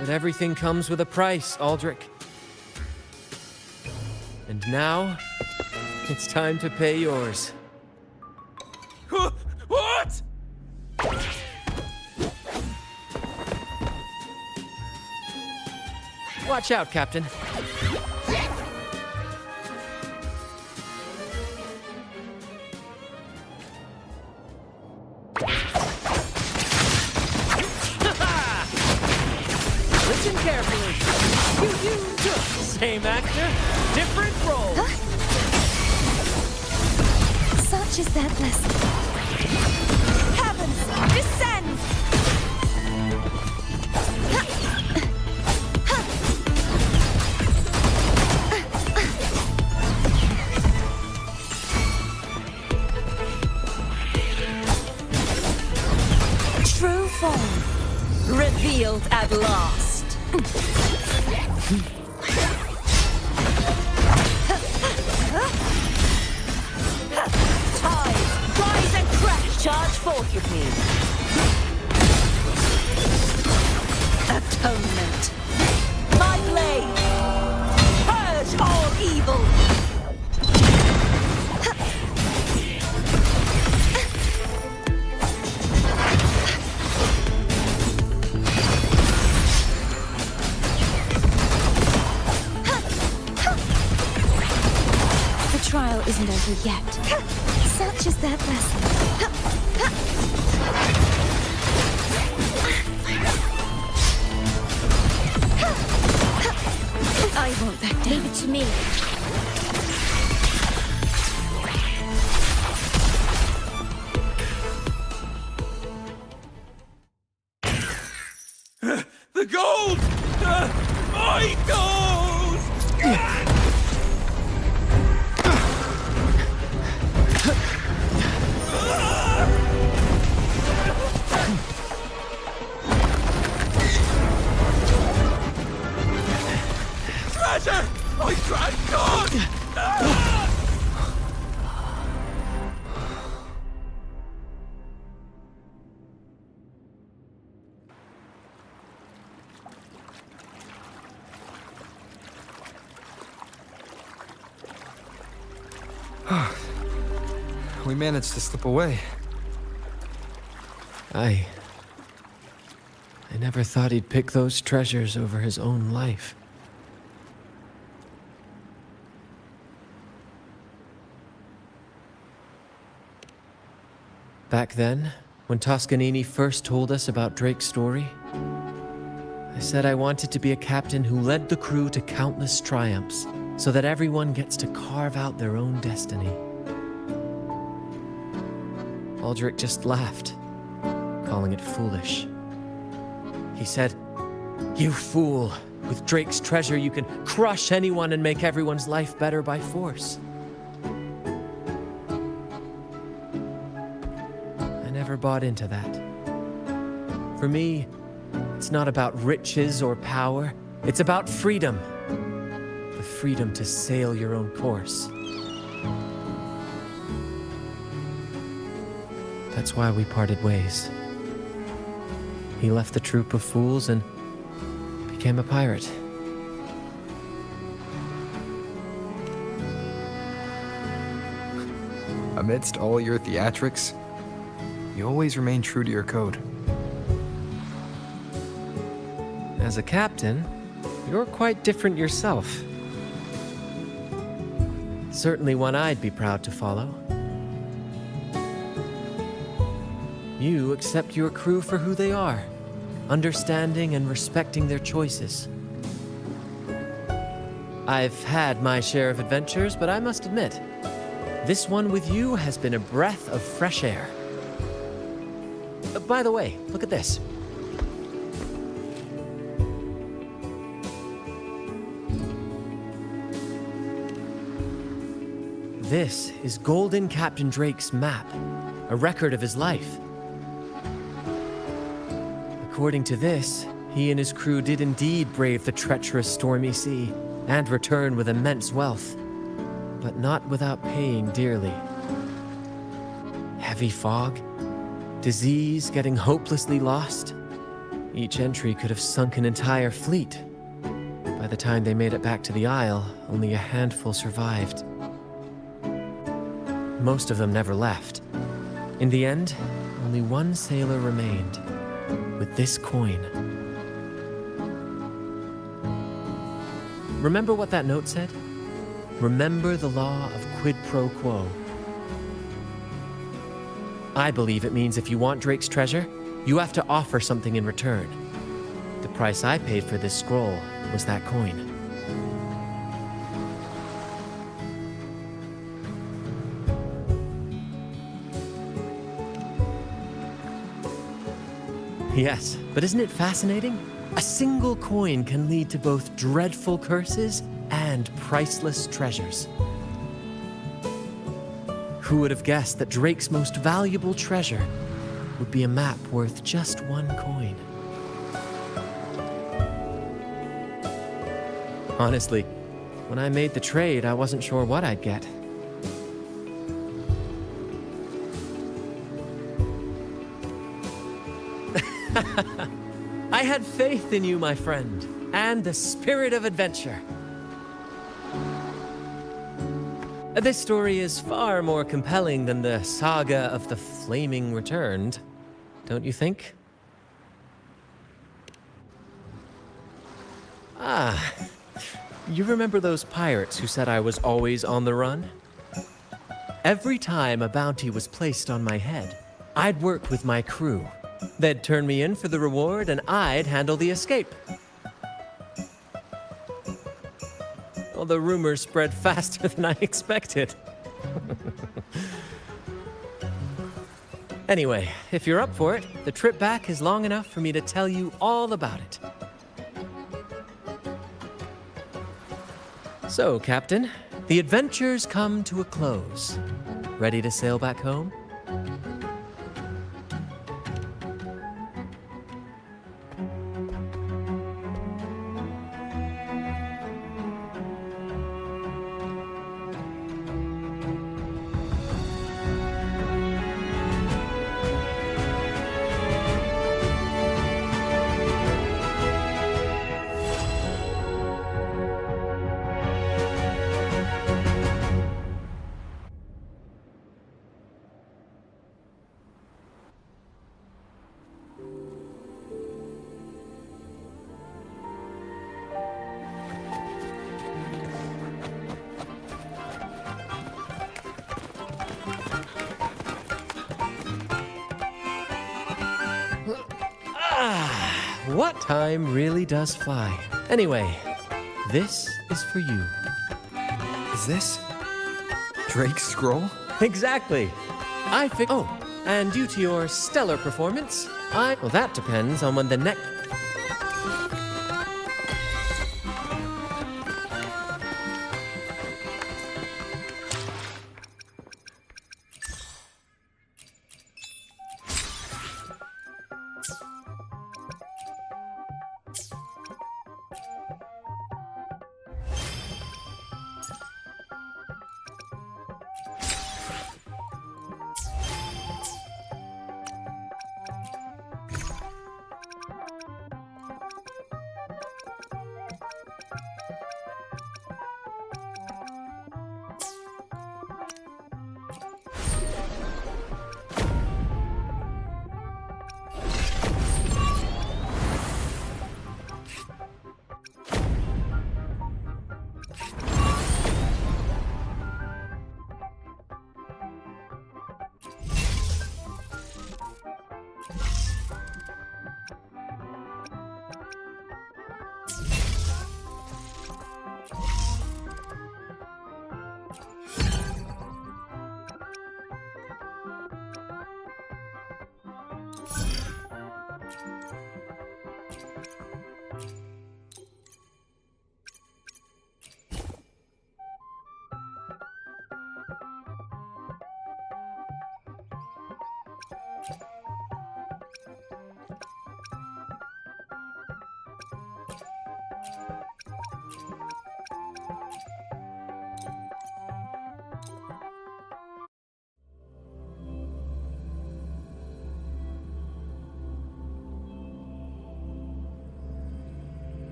But everything comes with a price, Aldrich. And now, it's time to pay yours. What? Watch out, Captain. Listen carefully. Same actor, different role. Huh? Such is their blessing. Heavens, descend! True form revealed at last. Tide, rise and crash. Charge forth, you please. Atonement. My blade. Purge all evil. The trial isn't over yet. Such is their blessing. I won't back down. Leave it to me. The gold! My gold! Treasure! My grand god! We managed to slip away. I never thought he'd pick those treasures over his own life. Back then, when Toscanini first told us about Drake's story, I said I wanted to be a captain who led the crew to countless triumphs, so that everyone gets to carve out their own destiny. Aldrich just laughed, calling it foolish. He said, "You fool! With Drake's treasure, you can crush anyone and make everyone's life better by force." I never bought into that. For me, it's not about riches or power. It's about freedom. The freedom to sail your own course. That's why we parted ways. He left the troop of fools and became a pirate. Amidst all your theatrics, you always remain true to your code. As a captain, you're quite different yourself. Certainly one I'd be proud to follow. You accept your crew for who they are, understanding and respecting their choices. I've had my share of adventures, but I must admit, this one with you has been a breath of fresh air. By the way, look at this. This is Golden Captain Drake's map, a record of his life. According to this, he and his crew did indeed brave the treacherous stormy sea and return with immense wealth, but not without paying dearly. Heavy fog, disease, getting hopelessly lost. Each entry could have sunk an entire fleet. By the time they made it back to the Isle, only a handful survived. Most of them never left. In the end, only one sailor remained, with this coin. Remember what that note said? Remember the law of quid pro quo. I believe it means if you want Drake's treasure, you have to offer something in return. The price I paid for this scroll was that coin. Yes, but isn't it fascinating? A single coin can lead to both dreadful curses and priceless treasures. Who would have guessed that Drake's most valuable treasure would be a map worth just one coin? Honestly, when I made the trade, I wasn't sure what I'd get. I had faith in you, my friend, and the spirit of adventure. This story is far more compelling than the saga of the Flaming Returned, don't you think? Ah, you remember those pirates who said I was always on the run? Every time a bounty was placed on my head, I'd work with my crew. They'd turn me in for the reward, and I'd handle the escape. Well, the rumors spread faster than I expected. Anyway, if you're up for it, the trip back is long enough for me to tell you all about it. So, Captain, the adventures come to a close. Ready to sail back home? What time really does fly. Anyway, this is for you. Is this Drake's scroll? Exactly. Oh, and due to your stellar performance, well, that depends on when the next...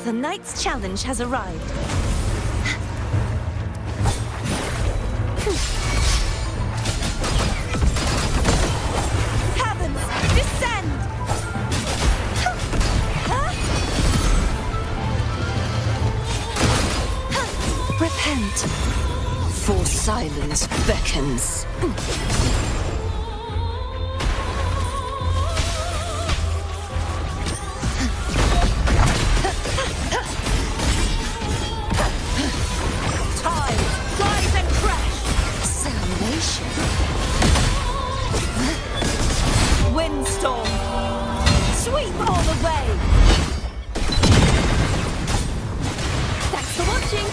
The Knight's challenge has arrived. Heavens, descend! Repent, for silence beckons. Windstorm! Sweep all the way! Thanks for watching!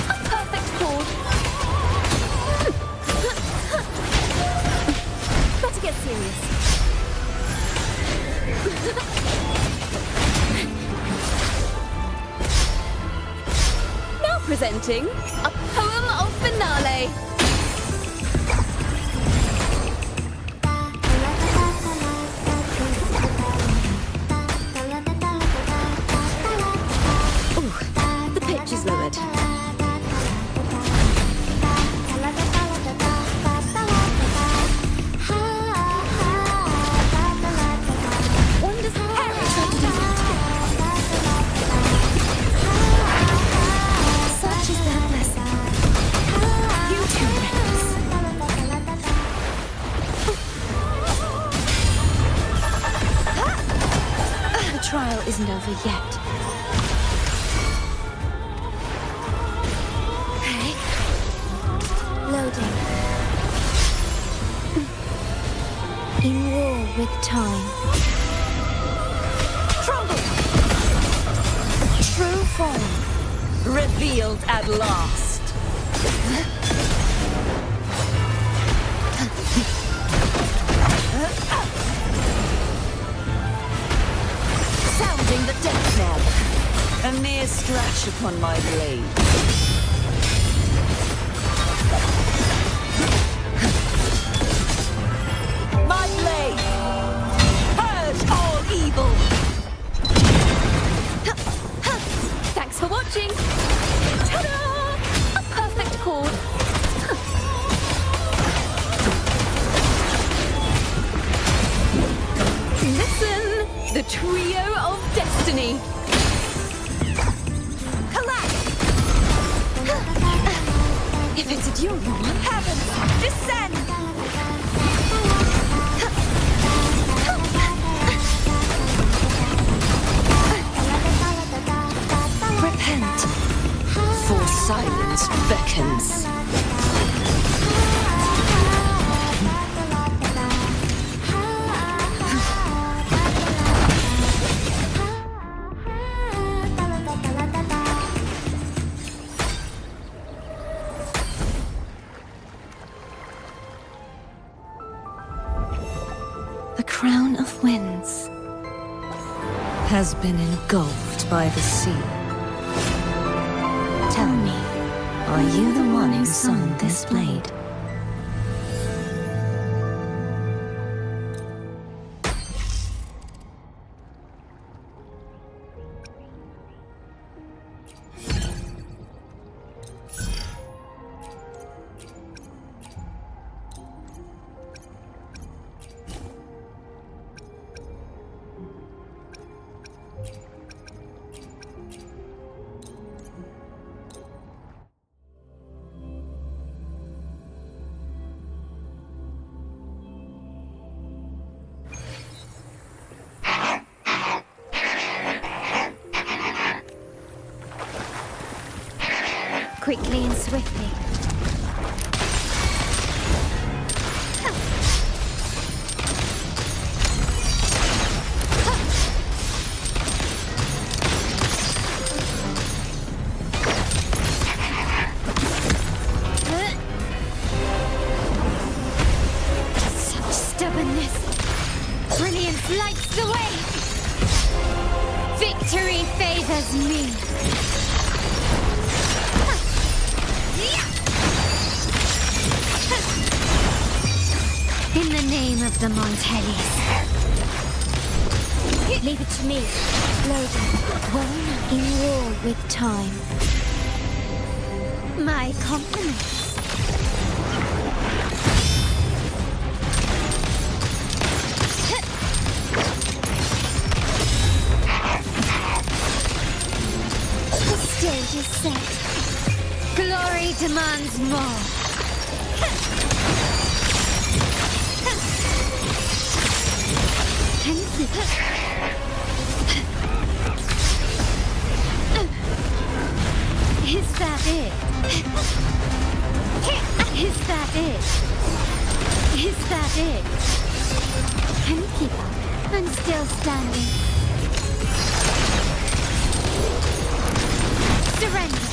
A perfect chord! Better get serious. Now presenting a poem of finale. Ooh, the pitch is lowered. One does Harry try to do that? Such is their blessing. You two rebels. The trial isn't over yet. Okay. Loading. In war with time. Crumble! True form. Revealed at last. Sounding the death knell. A mere scratch upon my blade. My blade! Purge all evil! Thanks for watching! Ta-da! A perfect chord. Listen! The trio of destiny! Collapse! If it's a duel you want, heavens, descend! Repent, for silence beckons. The crown of winds has been engulfed by the sea. Tell me, are you the one who sung this blade? Quickly and swiftly. Such stubbornness. Brilliance lights the way. Victory favors me. Name of the Montellis. Leave it to me. Loading. One in war with time. My compliments. The stage is set. Glory demands more. Is that it? Is that it? Is that it? Can you keep up? I'm still standing. Surrender.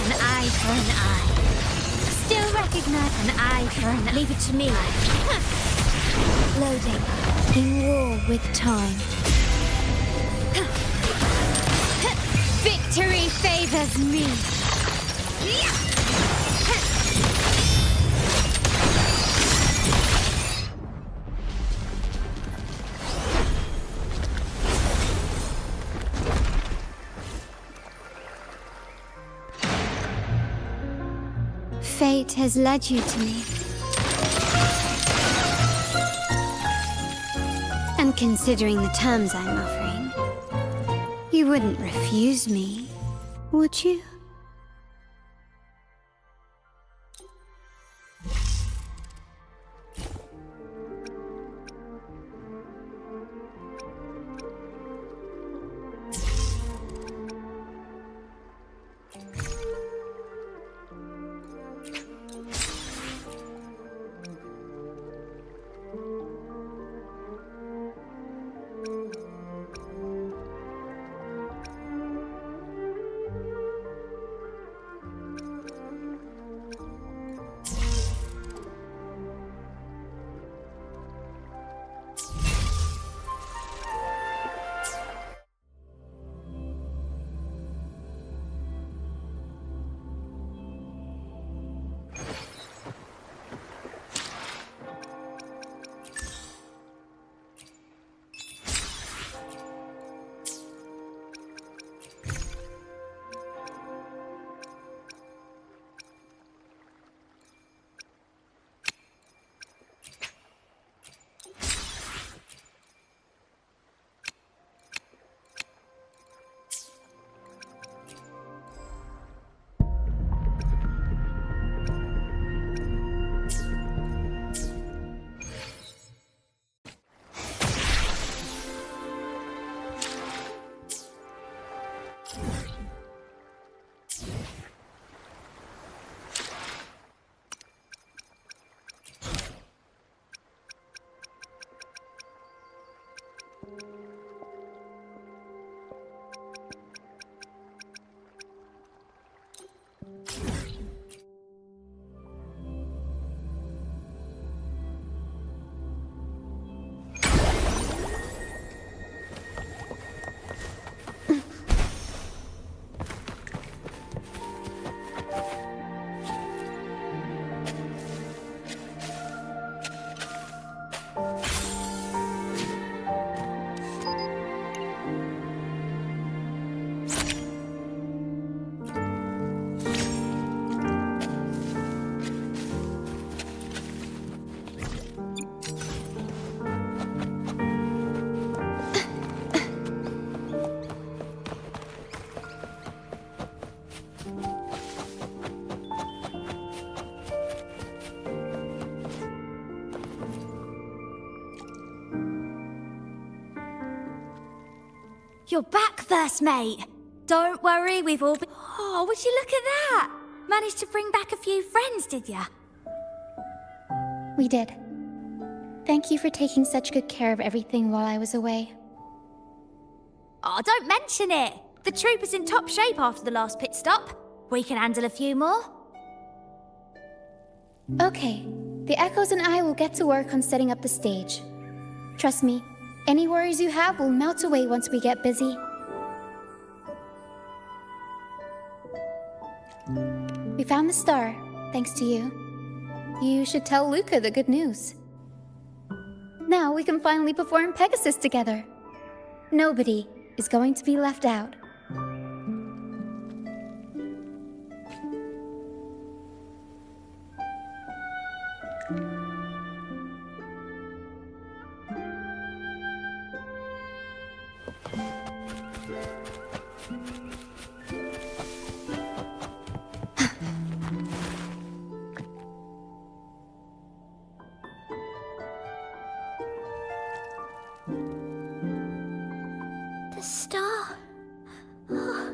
An eye for an eye. Still recognize an eye for an eye. Leave it to me. Loading. In war with time. Victory favors me. Fate has led you to me. And considering the terms I'm offering, you wouldn't refuse me, would you? You're back, first mate. Don't worry, we've all been... Oh, would you look at that? Managed to bring back a few friends, did ya? We did. Thank you for taking such good care of everything while I was away. Oh, don't mention it. The troop is in top shape after the last pit stop. We can handle a few more. Okay. The Echoes and I will get to work on setting up the stage. Trust me, any worries you have will melt away once we get busy. We found the star, thanks to you. You should tell Luca the good news. Now we can finally perform Pegasus together. Nobody is going to be left out. The star. Oh,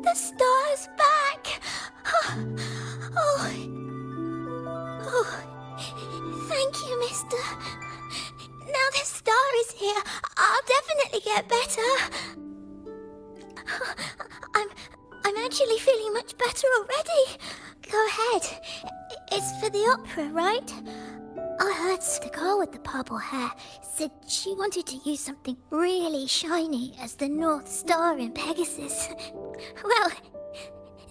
the star's back. Oh, thank you, mister. Now the star is here, I'll definitely get better. I'm actually feeling much better already. Go ahead. It's for the opera, right? I heard the girl with the purple hair said she wanted to use something really shiny as the North Star in Pegasus. Well,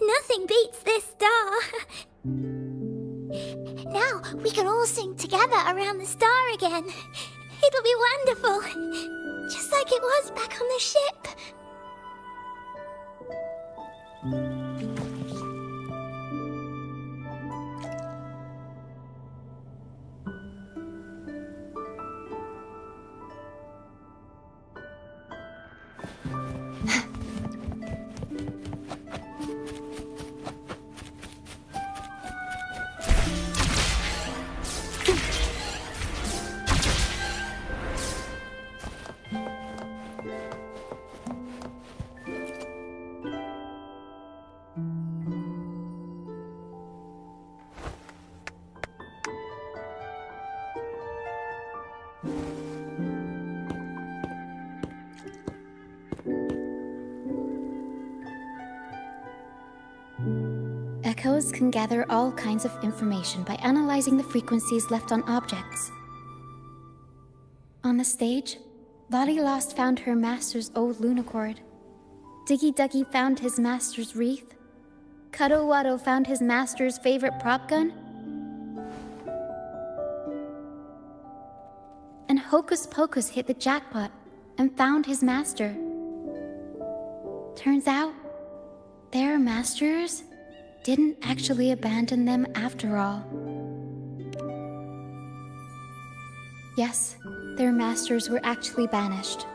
nothing beats this star. Now we can all sing together around the star again. It'll be wonderful, just like it was back on the ship. Echoes can gather all kinds of information by analyzing the frequencies left on objects. On the stage, Lottie Lost found her master's old lunacord. Diggy Duggy found his master's wreath. Cuddle Waddle found his master's favorite prop gun. And Hocus Pocus hit the jackpot and found his master. Turns out, their masters didn't actually abandon them after all. Yes, their masters were actually banished.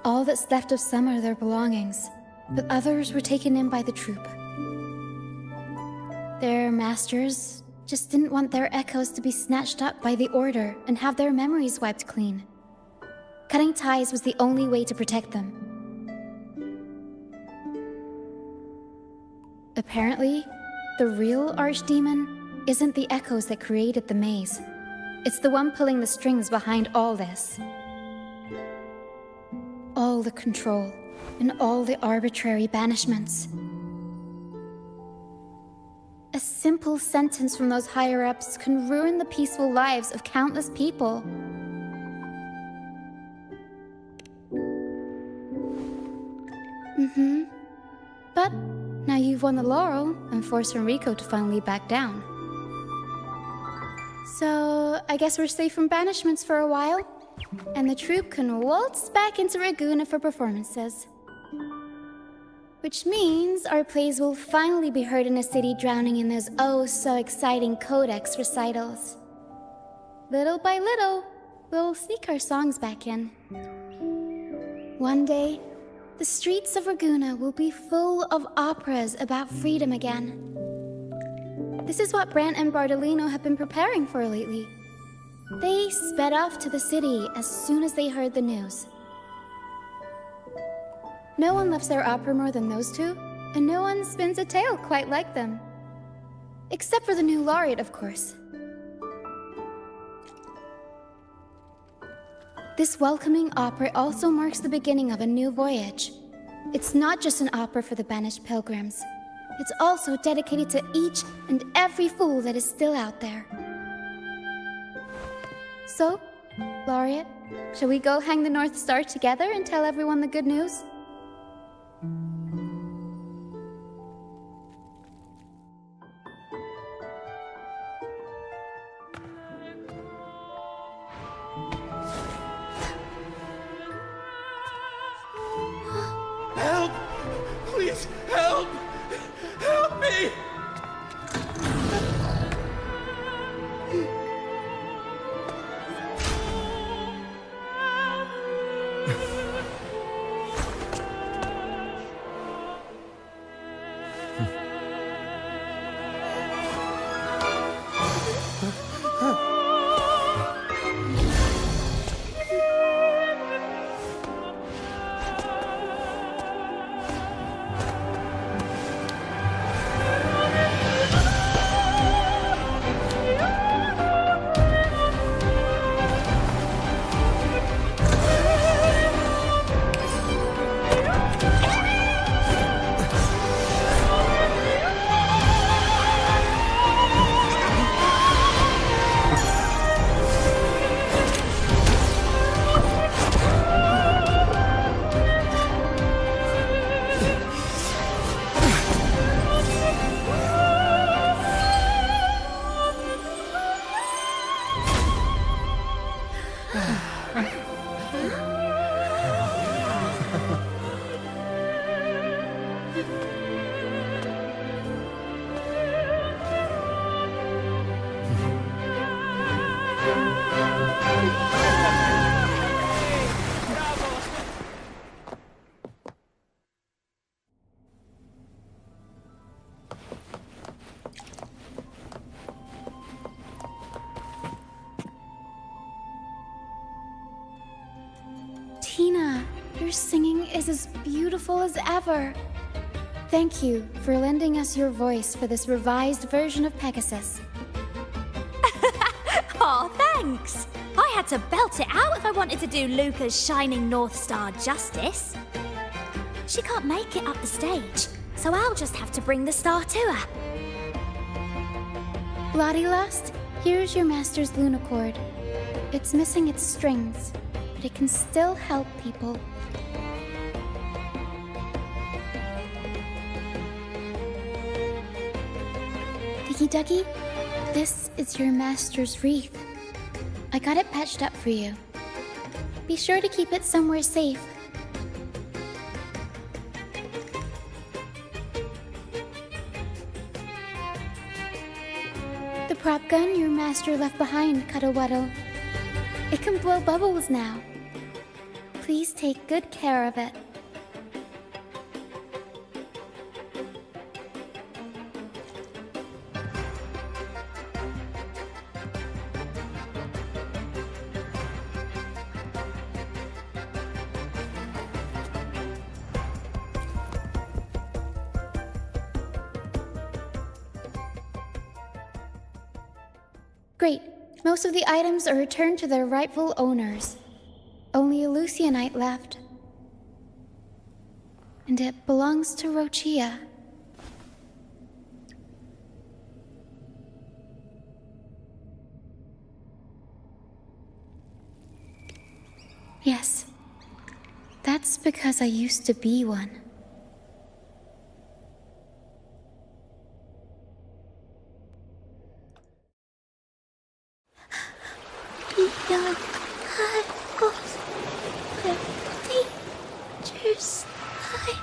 All that's left of some are their belongings, but others were taken in by the troop. Their masters just didn't want their echoes to be snatched up by the Order and have their memories wiped clean. Cutting ties was the only way to protect them. Apparently, the real Archdemon isn't the echoes that created the maze. It's the one pulling the strings behind all this. All the control, and all the arbitrary banishments. A simple sentence from those higher-ups can ruin the peaceful lives of countless people. But now you've won the laurel and forced Enrico to finally back down. So, I guess we're safe from banishments for a while, and the troupe can waltz back into Raguena for performances. Which means our plays will finally be heard in a city drowning in those oh-so-exciting codex recitals. Little by little, we'll sneak our songs back in. One day, the streets of Raguena will be full of operas about freedom again. This is what Brant and Bardolino have been preparing for lately. They sped off to the city as soon as they heard the news. No one loves their opera more than those two, and no one spins a tale quite like them. Except for the new laureate, of course. This welcoming opera also marks the beginning of a new voyage. It's not just an opera for the banished pilgrims. It's also dedicated to each and every fool that is still out there. So, Laureate, shall we go hang the North Star together and tell everyone the good news? Tina, your singing is as beautiful as ever. Thank you for lending us your voice for this revised version of Pegasus. Aw, thanks! I had to belt it out if I wanted to do Luca's Shining North Star justice. She can't make it up the stage, so I'll just have to bring the star to her. Lottie Lust, here's your master's Lunacord. It's missing its strings, but it can still help people. Diggy Duggy, this is your master's wreath. I got it patched up for you. Be sure to keep it somewhere safe. The prop gun your master left behind, Cuddlewaddle. It can blow bubbles now. Please take good care of it. Great. Most of the items are returned to their rightful owners. Only a Lucianite left. And it belongs to Rochia. Yes. That's because I used to be one. Beyond idols, where dangers lie.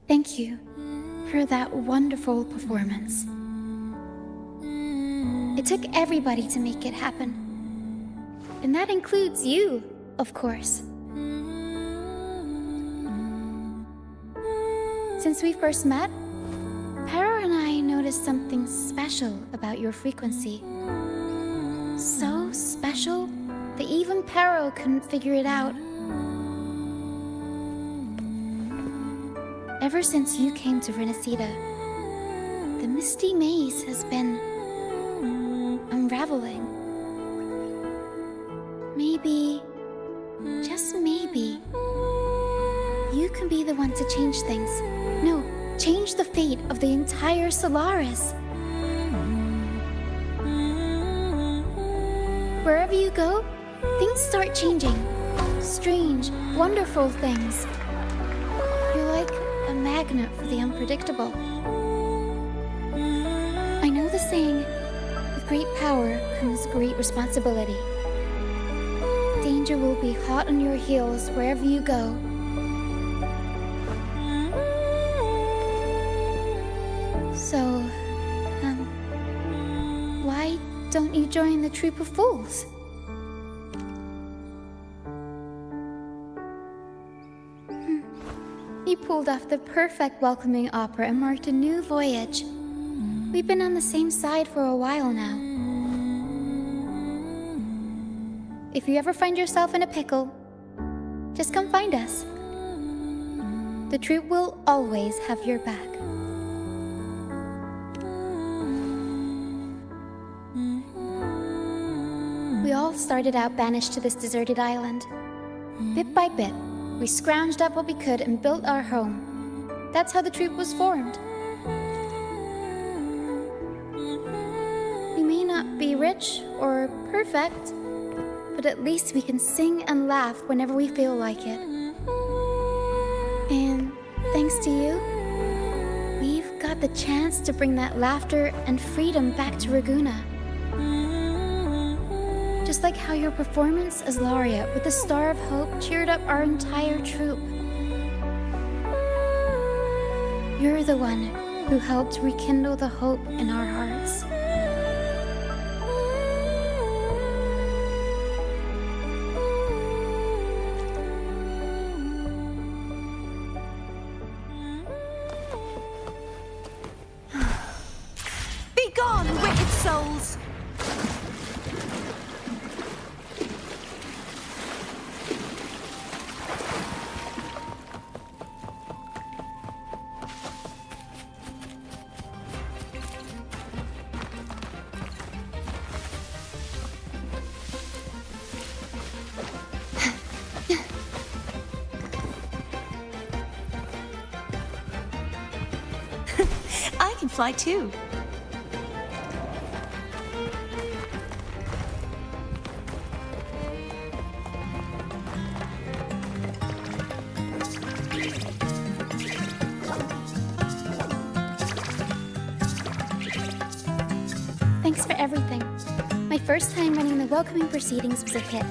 Thank you for that wonderful performance. It took everybody to make it happen. And that includes you, of course. Since we first met, Pero and I noticed something special about your frequency. So special that even Pero couldn't figure it out. Ever since you came to Renacida, the Misty Maze has been unraveling. Maybe, just maybe, you can be the one to change things. No, change the fate of the entire Solaris. Wherever you go, things start changing. Strange, wonderful things. You're like a magnet for the unpredictable. I know the saying, with great power comes great responsibility. Danger will be hot on your heels wherever you go. So, why don't you join the Troop of Fools? You pulled off the perfect welcoming opera and marked a new voyage. We've been on the same side for a while now. If you ever find yourself in a pickle, just come find us. The Troop will always have your back. We all started out banished to this deserted island. Bit by bit, we scrounged up what we could and built our home. That's how the Troop was formed. We may not be rich or perfect, but at least we can sing and laugh whenever we feel like it. And thanks to you, we've got the chance to bring that laughter and freedom back to Raguna. Just like how your performance as Laureate with the Star of Hope cheered up our entire troop. You're the one who helped rekindle the hope in our hearts. Be gone, wicked souls! I can fly too. Thanks for everything. My first time running the welcoming proceedings was a hit,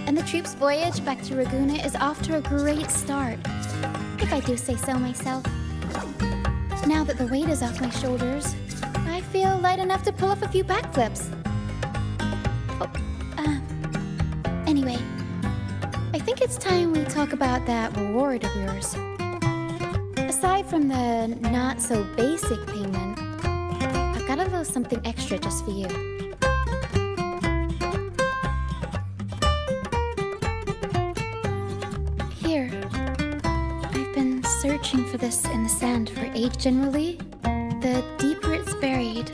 and the troop's voyage back to Raguna is off to a great start, if I do say so myself. Now that the weight is off my shoulders, I feel light enough to pull off a few backflips. Anyway, I think it's time we talk about that reward of yours. Aside from the not-so-basic payment, I've got a little something extra just for you. Here. I've been searching for this in the sand for age generally. The deeper it's buried,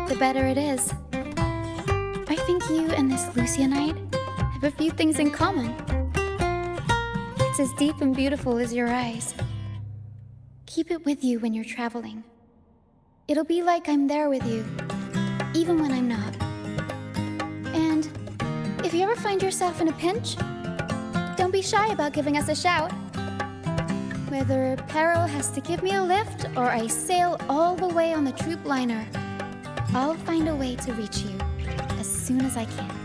the better it is. I think you and this Lucianite have a few things in common. It's as deep and beautiful as your eyes. Keep it with you when you're traveling. It'll be like I'm there with you, even when I'm not. And if you ever find yourself in a pinch, don't be shy about giving us a shout. Whether Peril has to give me a lift or I sail all the way on the troop liner, I'll find a way to reach you as soon as I can.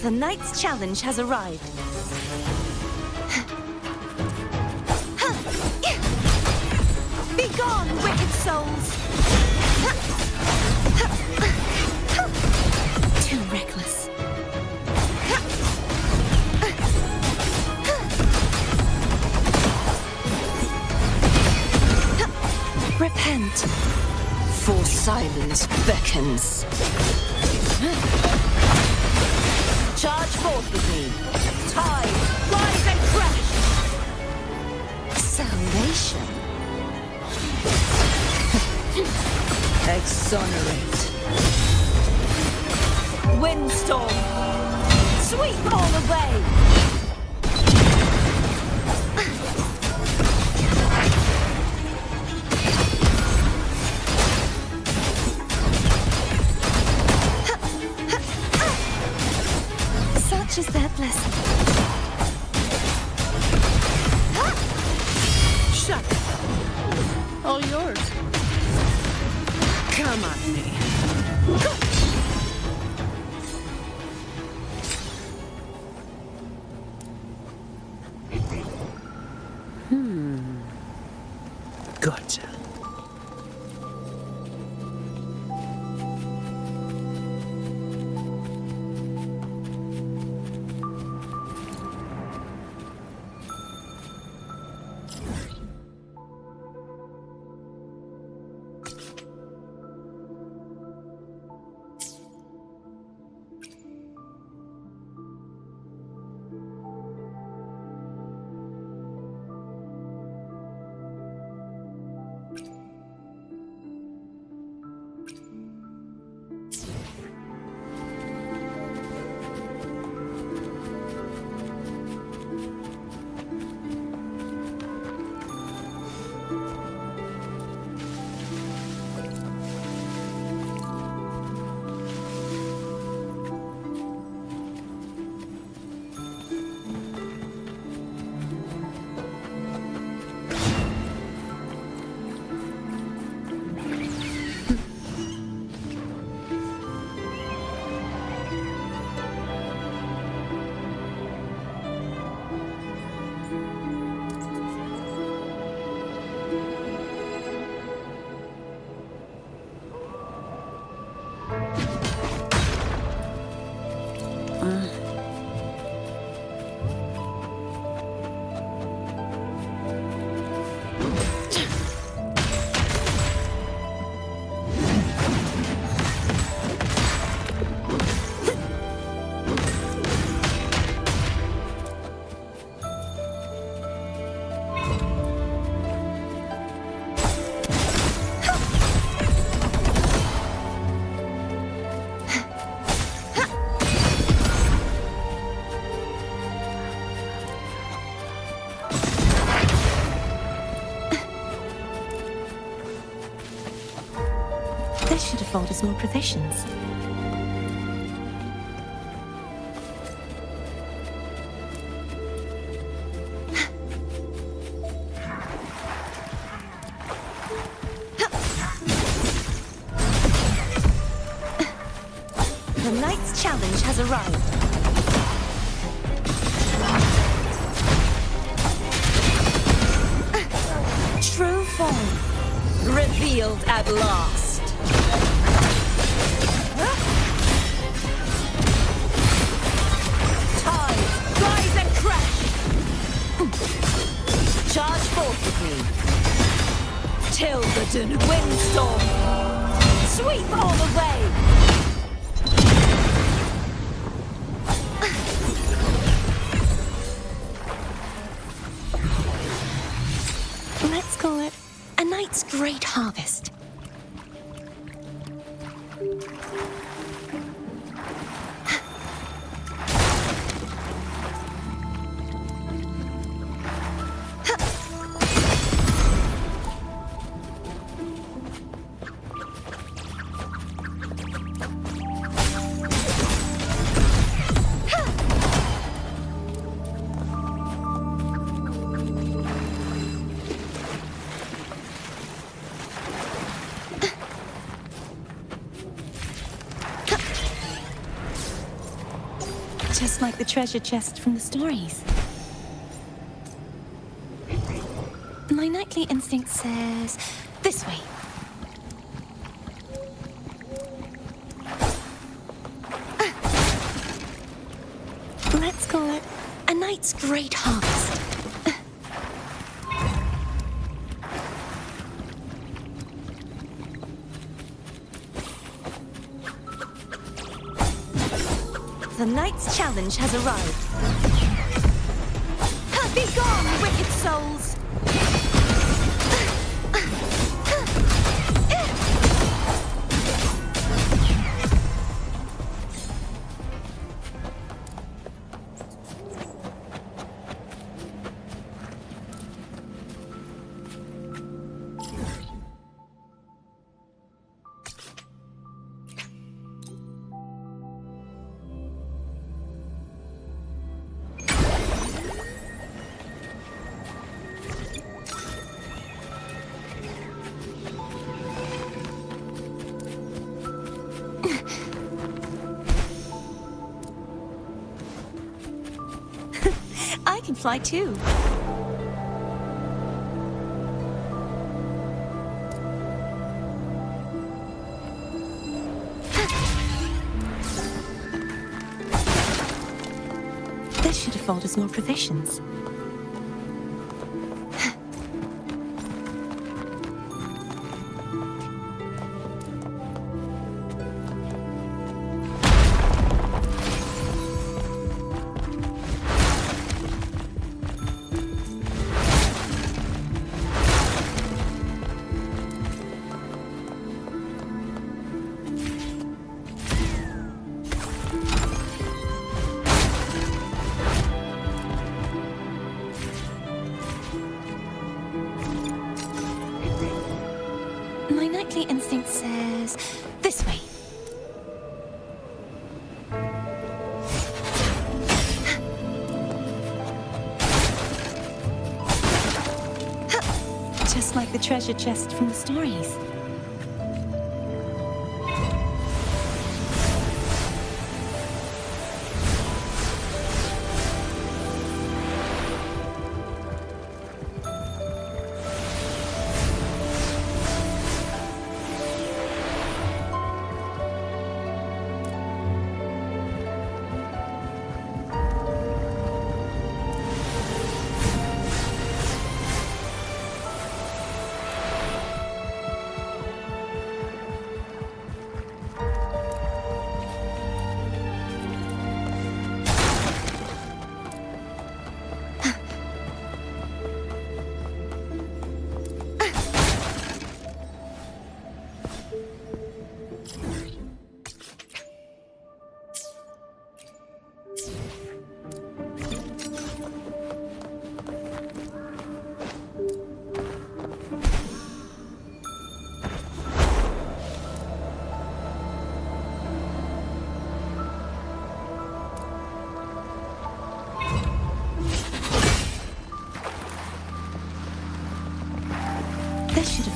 The Knight's challenge has arrived. Be gone, wicked souls! Too reckless. Repent, for silence beckons. Charge forth with me. Tide, rise and crash. Salvation. Exonerate. Windstorm. Sweep all away. Such is their blessing. Shut up. All yours. Come on, me. Gotcha. afford us more provisions. The Knight's challenge has arrived. True form revealed at last. Tides rise and crash. Charge forth with me. Tilberton windstorm. Sweep all away. Let's call it a night's great harvest. Just like the treasure chest from the stories. My nightly instinct says this way. Let's call it a night's great harvest. The Knight's challenge has arrived. Be gone, wicked souls! I can fly too. This should afford us more provisions. My nightly instinct says this way. Just like the treasure chest from the stories.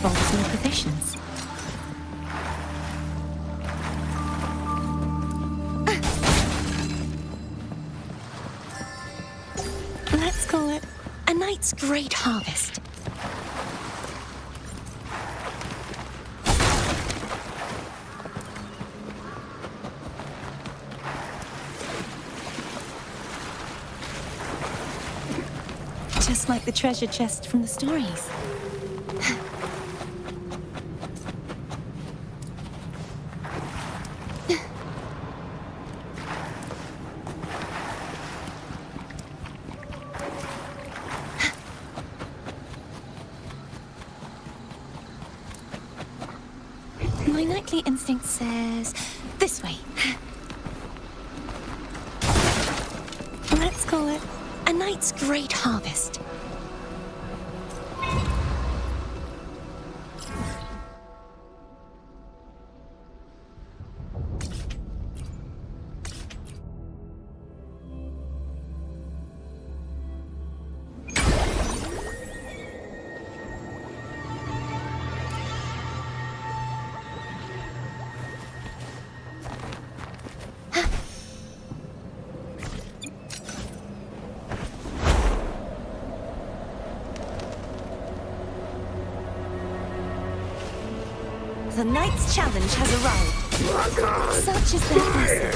involves more provisions. Let's call it a night's great harvest. Just like the treasure chest from the stories. My nightly instinct says this way. Let's call it a night's great harvest. The knight's challenge has arrived. Such is their blessing.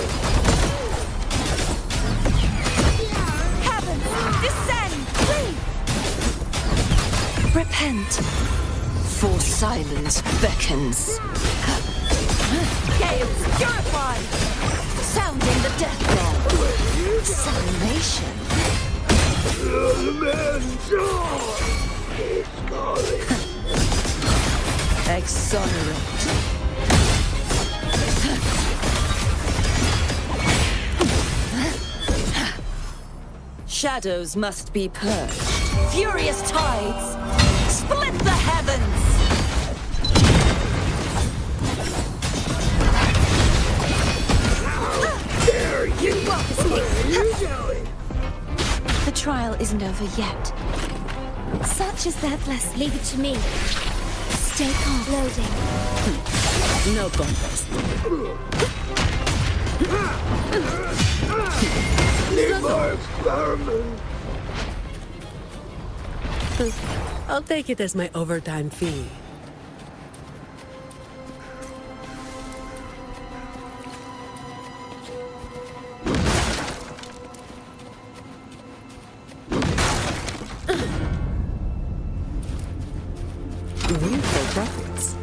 Heavens, descend! Flee! Repent, for silence beckons. Gales, purify! Sounding the death bell. Salvation. Exonerate. Shadows must be purged. Furious tides, split the heavens! How dare you! Where are you going? The trial isn't over yet. Such is their blessing. Leave it to me. Stay calm. Loading. No contest. Need more experiment. I'll take it as my overtime fee. Wonderful profits.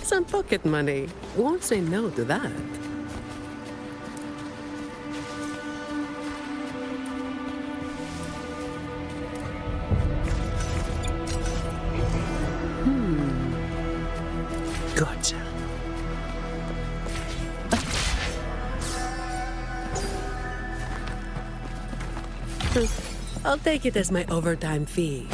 Some pocket money. Won't say no to that. Gotcha. I'll take it as my overtime fee.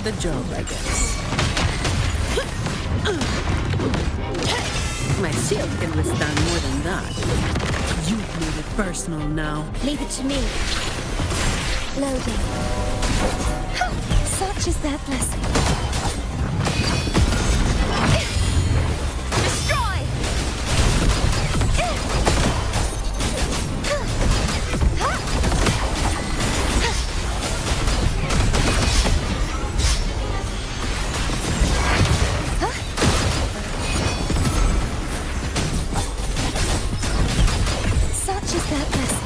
the job, I guess. My shield can withstand more than that. You've made it personal now. Leave it to me. Loading. Such is their blessing. Destroy! Such is their blessing.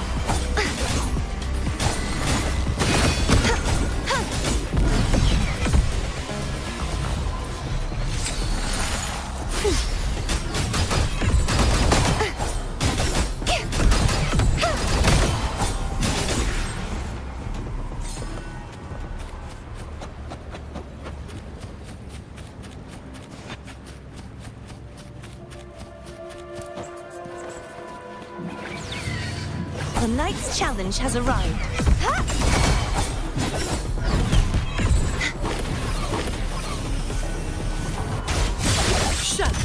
The knight's challenge has arrived. Shut up.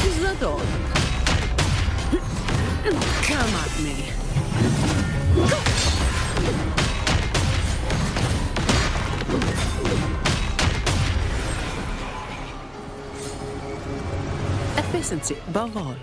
Is that all? Come at me. Efficiency above all.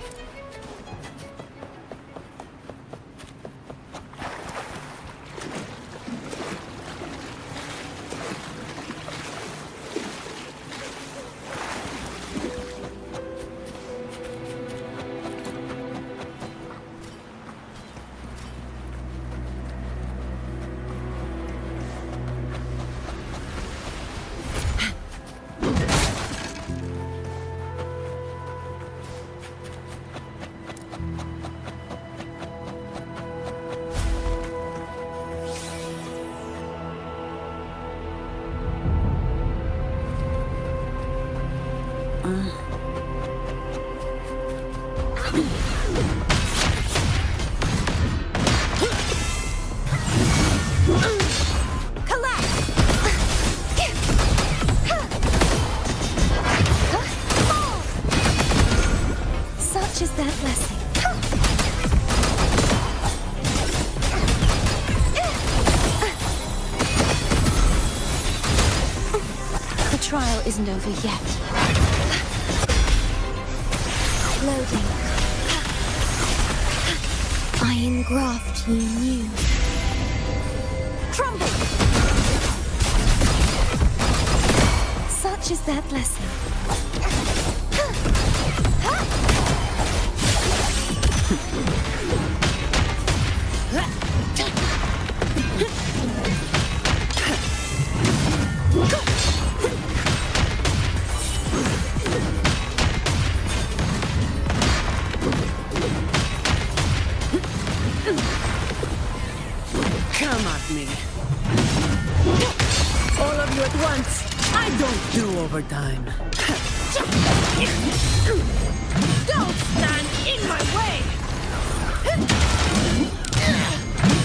Such is their blessing. The trial isn't over yet. Loading. I engraft you new. Crumble! Such is their blessing. Come at me. All of you at once. I don't do overtime. Don't stand in my way!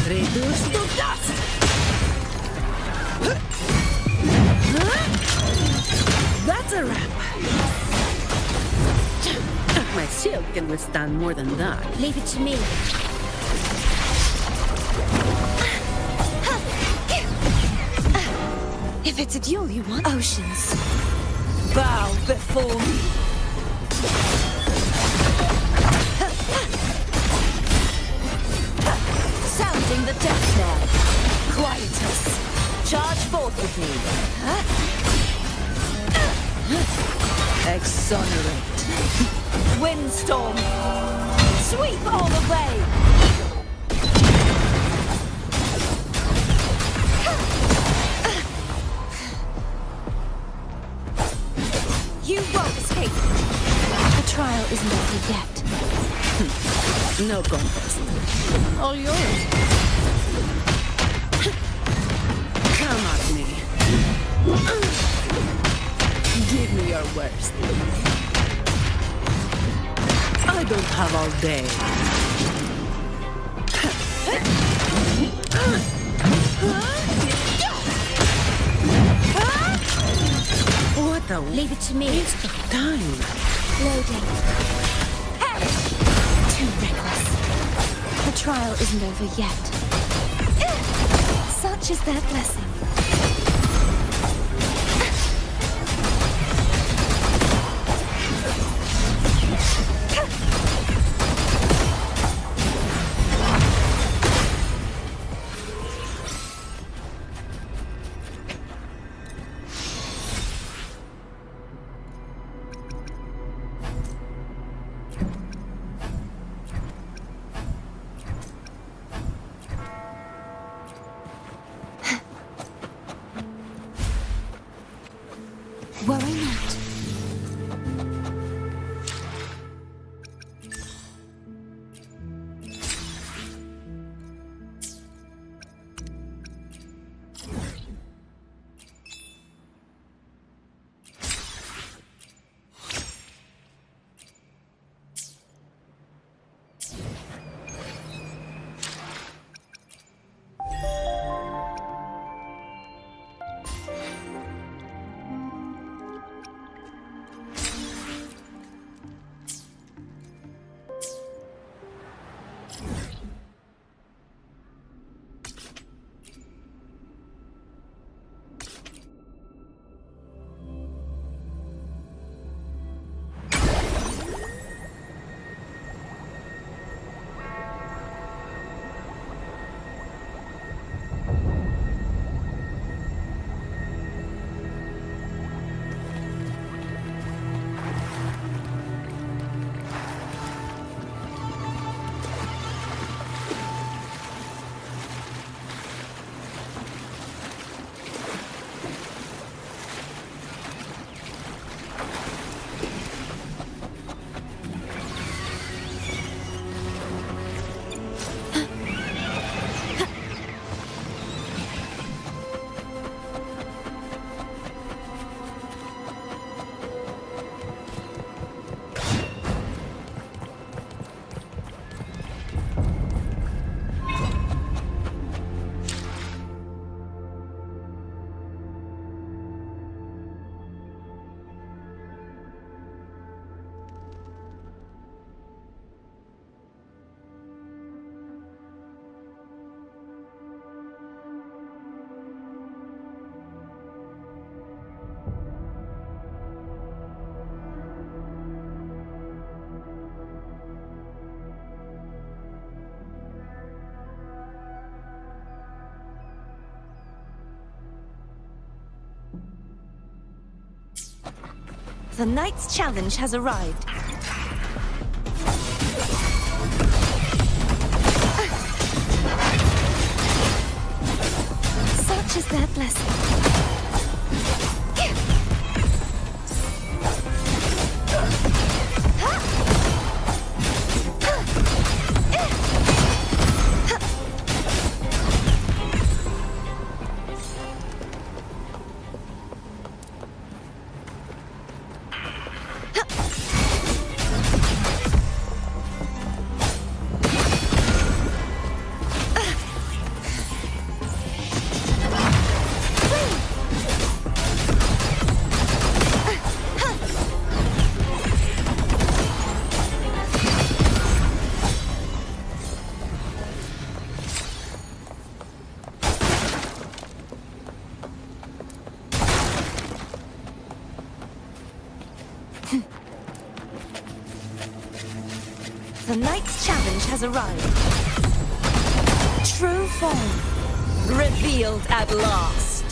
Reduce to dust! That's a wrap. My shield can withstand more than that. Leave it to me. If it's a duel you want, oceans. Bow before me. Sounding the death knell. Quietus. Charge forth with me. Exonerate. Windstorm. Sweep all away. You won't escape. The trial isn't over yet. No contest. All yours. Come at me. Give me your worst. I don't have all day. What the? Leave it to me. It's time. Loading. Too reckless. The trial isn't over yet. Such is their blessing. Worry not. The Knight's challenge has arrived. Such is their blessing. The Knight's challenge has arrived. True form revealed at last.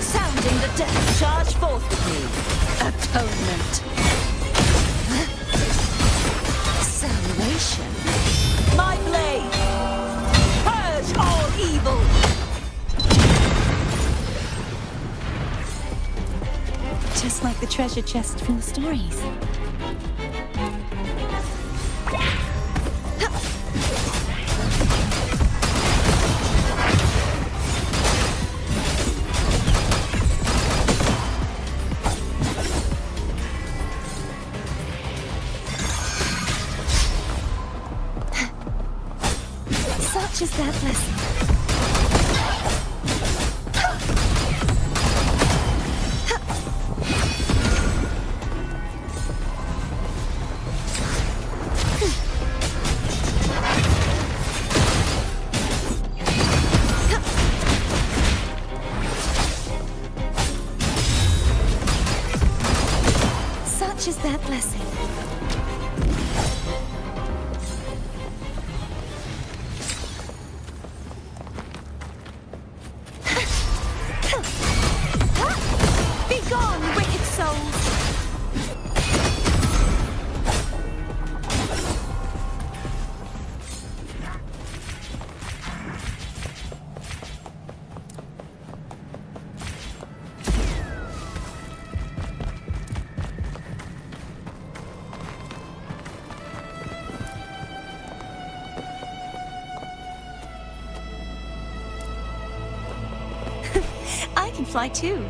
Sounding the death charge forth with me. Atonement. Salvation. My blade. Purge all evil. Just like the treasure chest from the stories. is their blessing. Be gone, wicked souls! I can fly too.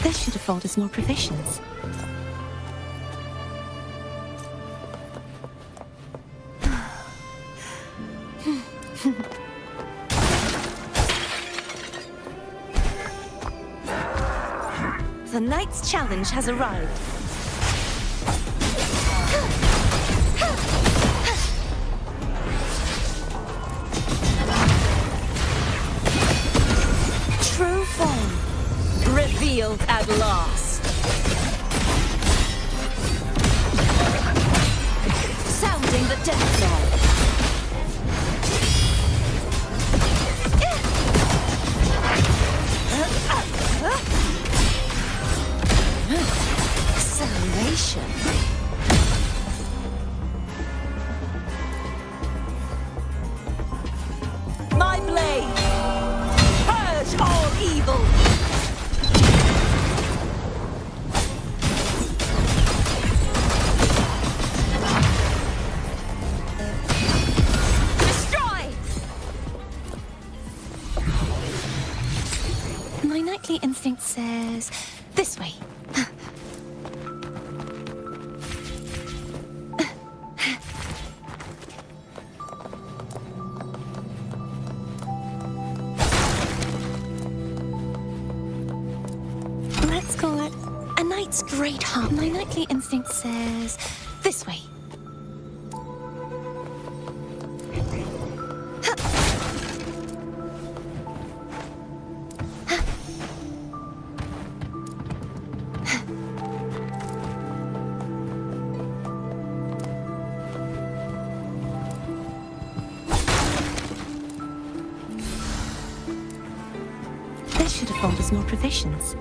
This should afford us more provisions. The Knight's Challenge has arrived. True form revealed at last. Sounding the death knell. Acceleration. My blade! Purge all evil! Destroy! My knightly instinct says this way. Let's call it a knight's great heart. My knightly instinct says this way. This should afford us more provisions.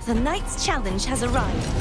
The knight's challenge has arrived.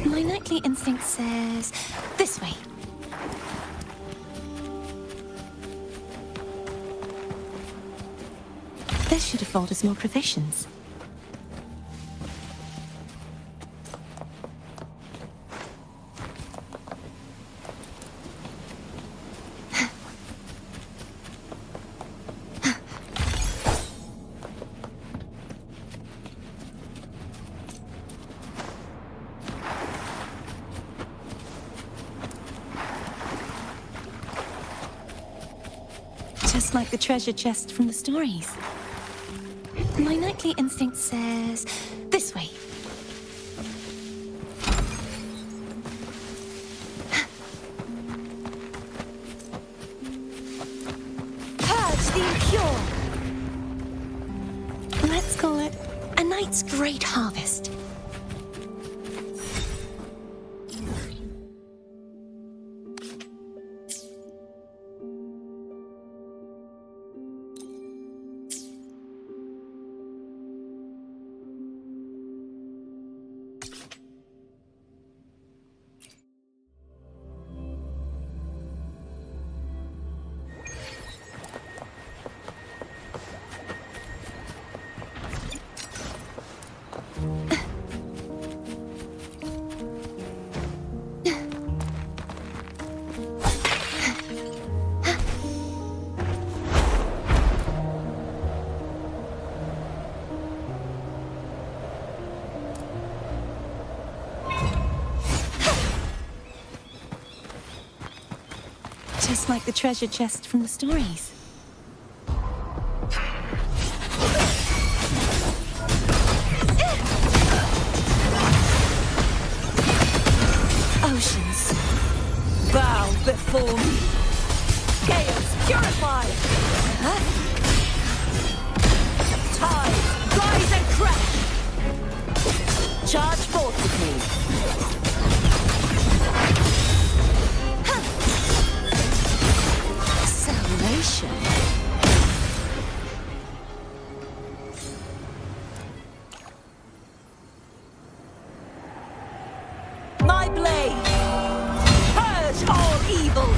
My knightly instinct says this way. This should afford us more provisions. Just like the treasure chest from the stories. My knightly instinct says this way. Purge the impure. Let's call it a night's great harvest. Just like the treasure chest from the stories. Oceans, bow before me. Chaos, purify. Tides, rise and crash. Charge forth with me. Salvation. My blade! Purge all evil!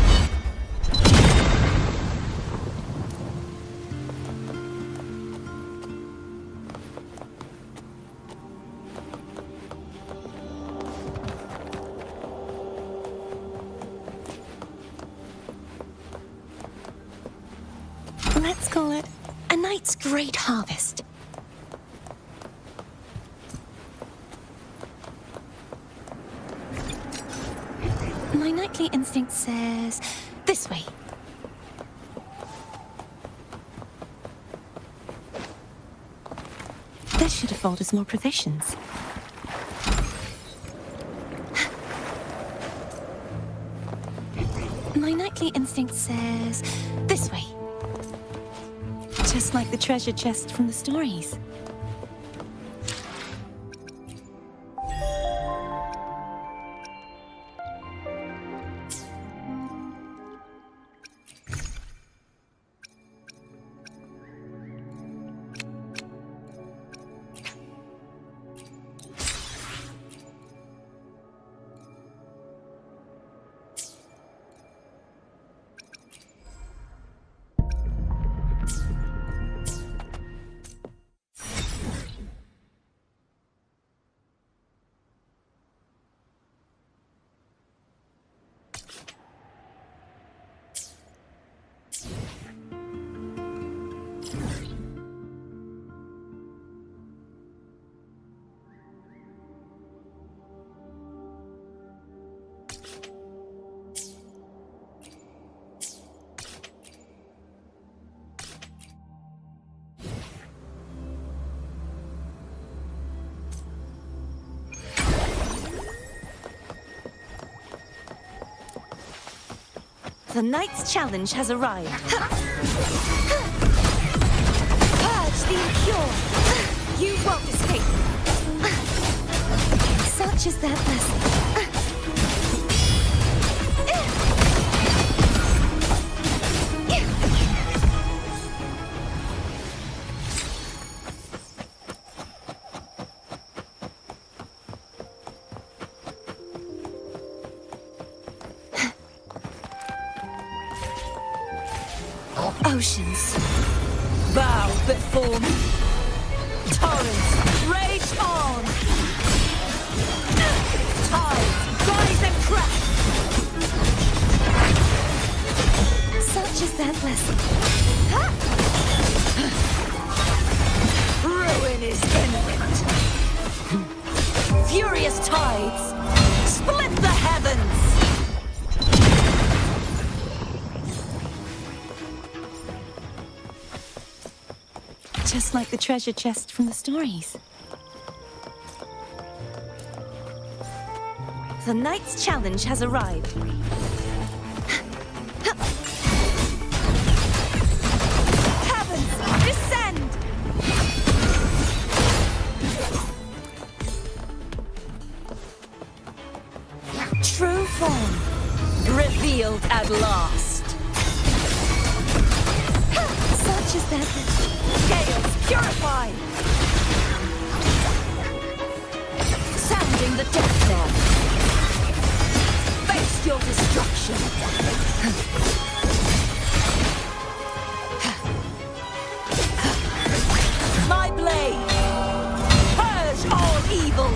Let's call it a night's great harvest. My knightly instinct says this way. This should afford us more provisions. My knightly instinct says this way. Just like the treasure chest from the stories. The knight's challenge has arrived. Purge the impure. You won't escape. Such is their blessing. Oceans, bow before me. Torrents, rage on. Tides, rise and crash. Such is their blessing. Ruin is imminent. Furious tides, split the heavens. Just like the treasure chest from the stories. The knight's challenge has arrived. Heavens, descend! True form, revealed at last. Such is their Gales, purify! Sounding the death knell. Face your destruction. My blade! Purge all evil!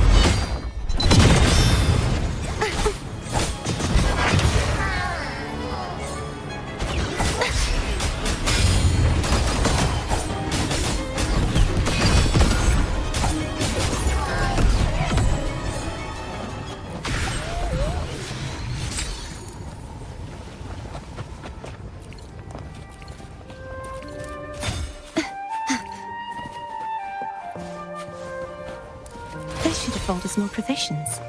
Afford us more provisions.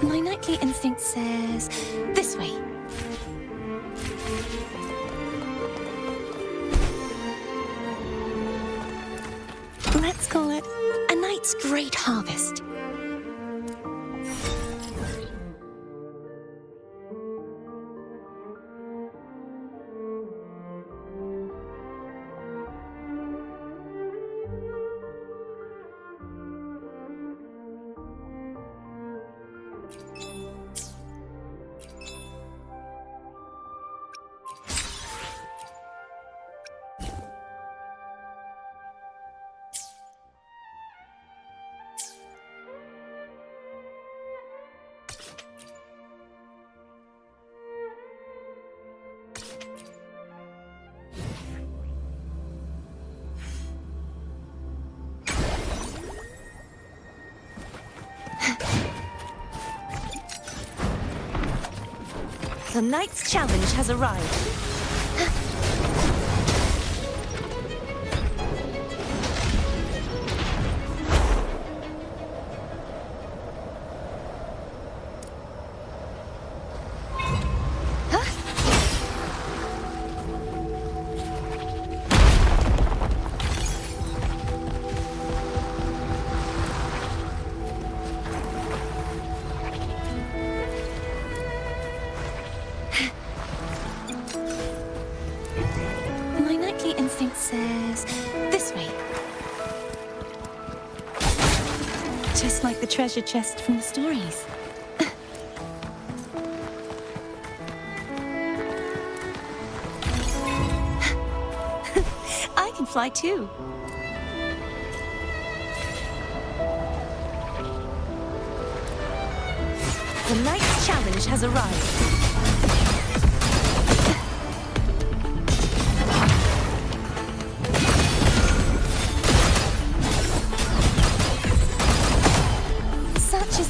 My knightly instinct says this way. Let's call it a night's great harvest. The knight's challenge has arrived. Instinct says this way. Just like the treasure chest from the stories. I can fly too. The knight's challenge has arrived.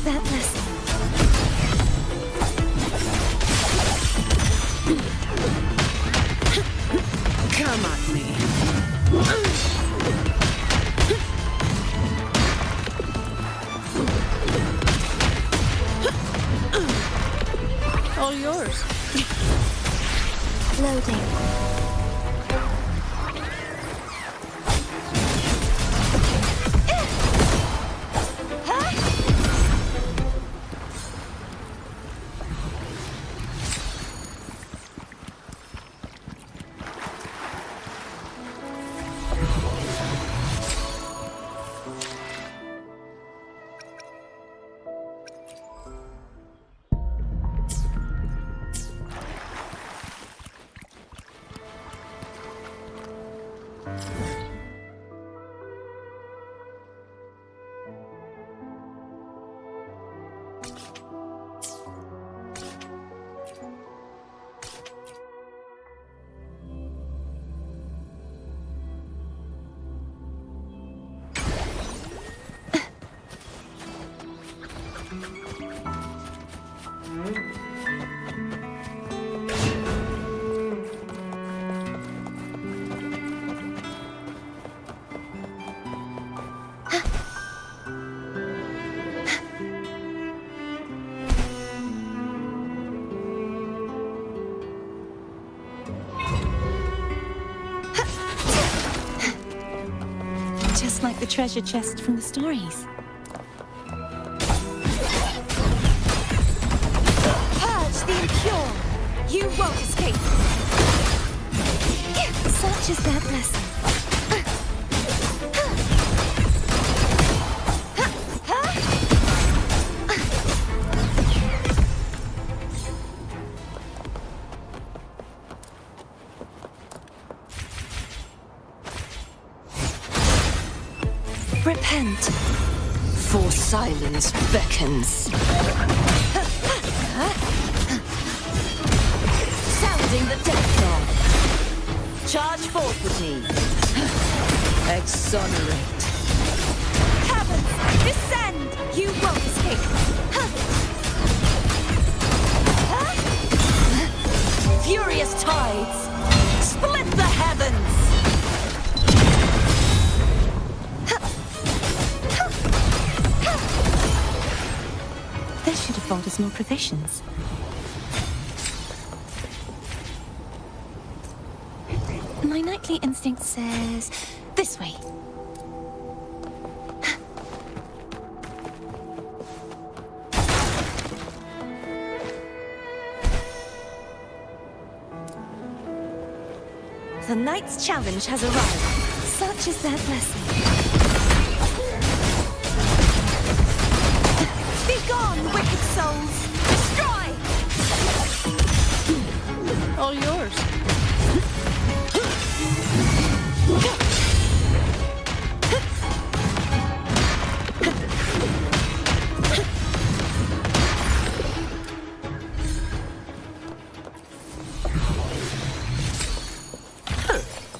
That lesson. Come at me. yours. Loading. Just like the treasure chest from the stories. Purge the impure. You won't escape. Such is their blessing. Repent, for silence beckons. Sounding the death knell. Charge forth with me. Exonerate. Heavens, descend. You won't escape. Furious tides, split the heavens. They should have bought us more provisions. My nightly instinct says this way. The knight's challenge has arrived. Such is their blessing. Be gone, wicked souls. Destroy. All yours.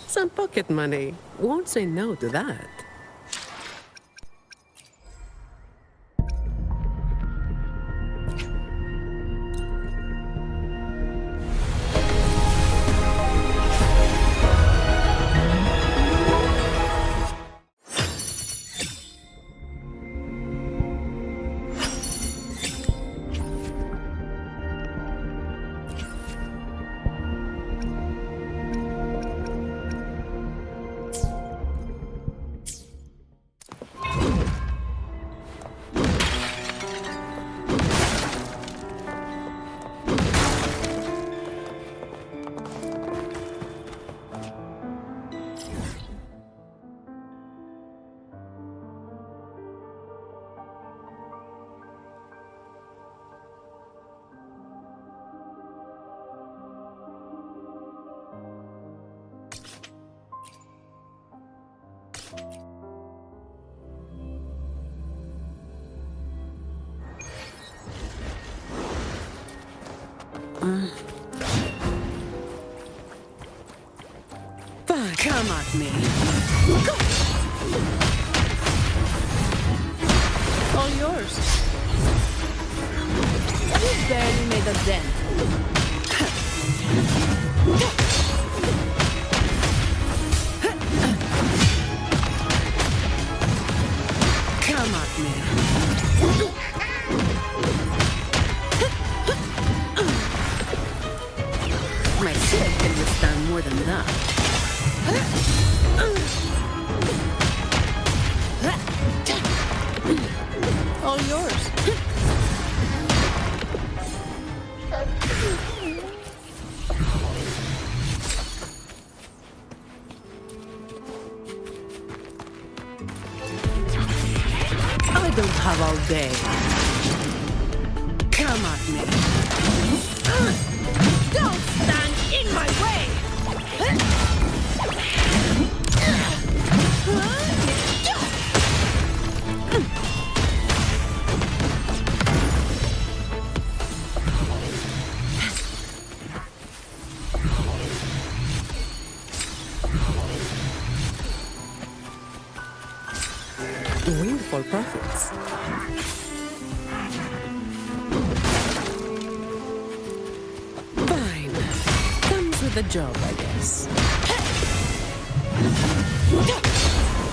Some pocket money. Won't say no to that. Come at me. All yours. You barely made a dent. Come at me. more than that. All yours. I don't have all day. Come at me. Don't stand in my way! Windfall profits. Fine. Comes with the job, I guess.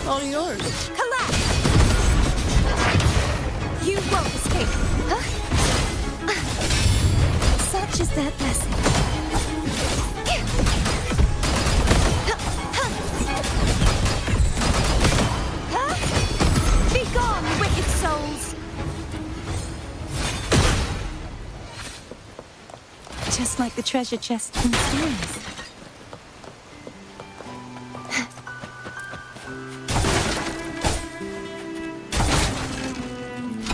All yours. Collapse! You won't escape. Such is that blessing. Be gone, wicked souls! Just like the treasure chest from the stories.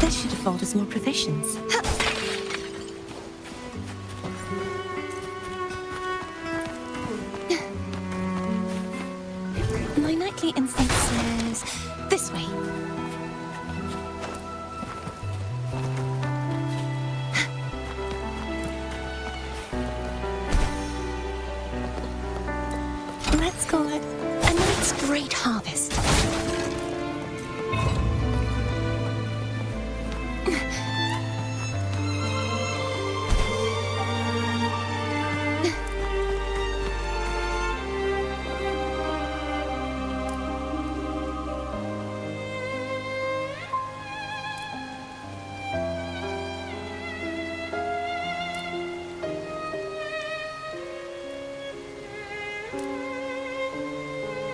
That should afford us more provisions. My nightly instinct says this way. Let's call it a night's great harvest.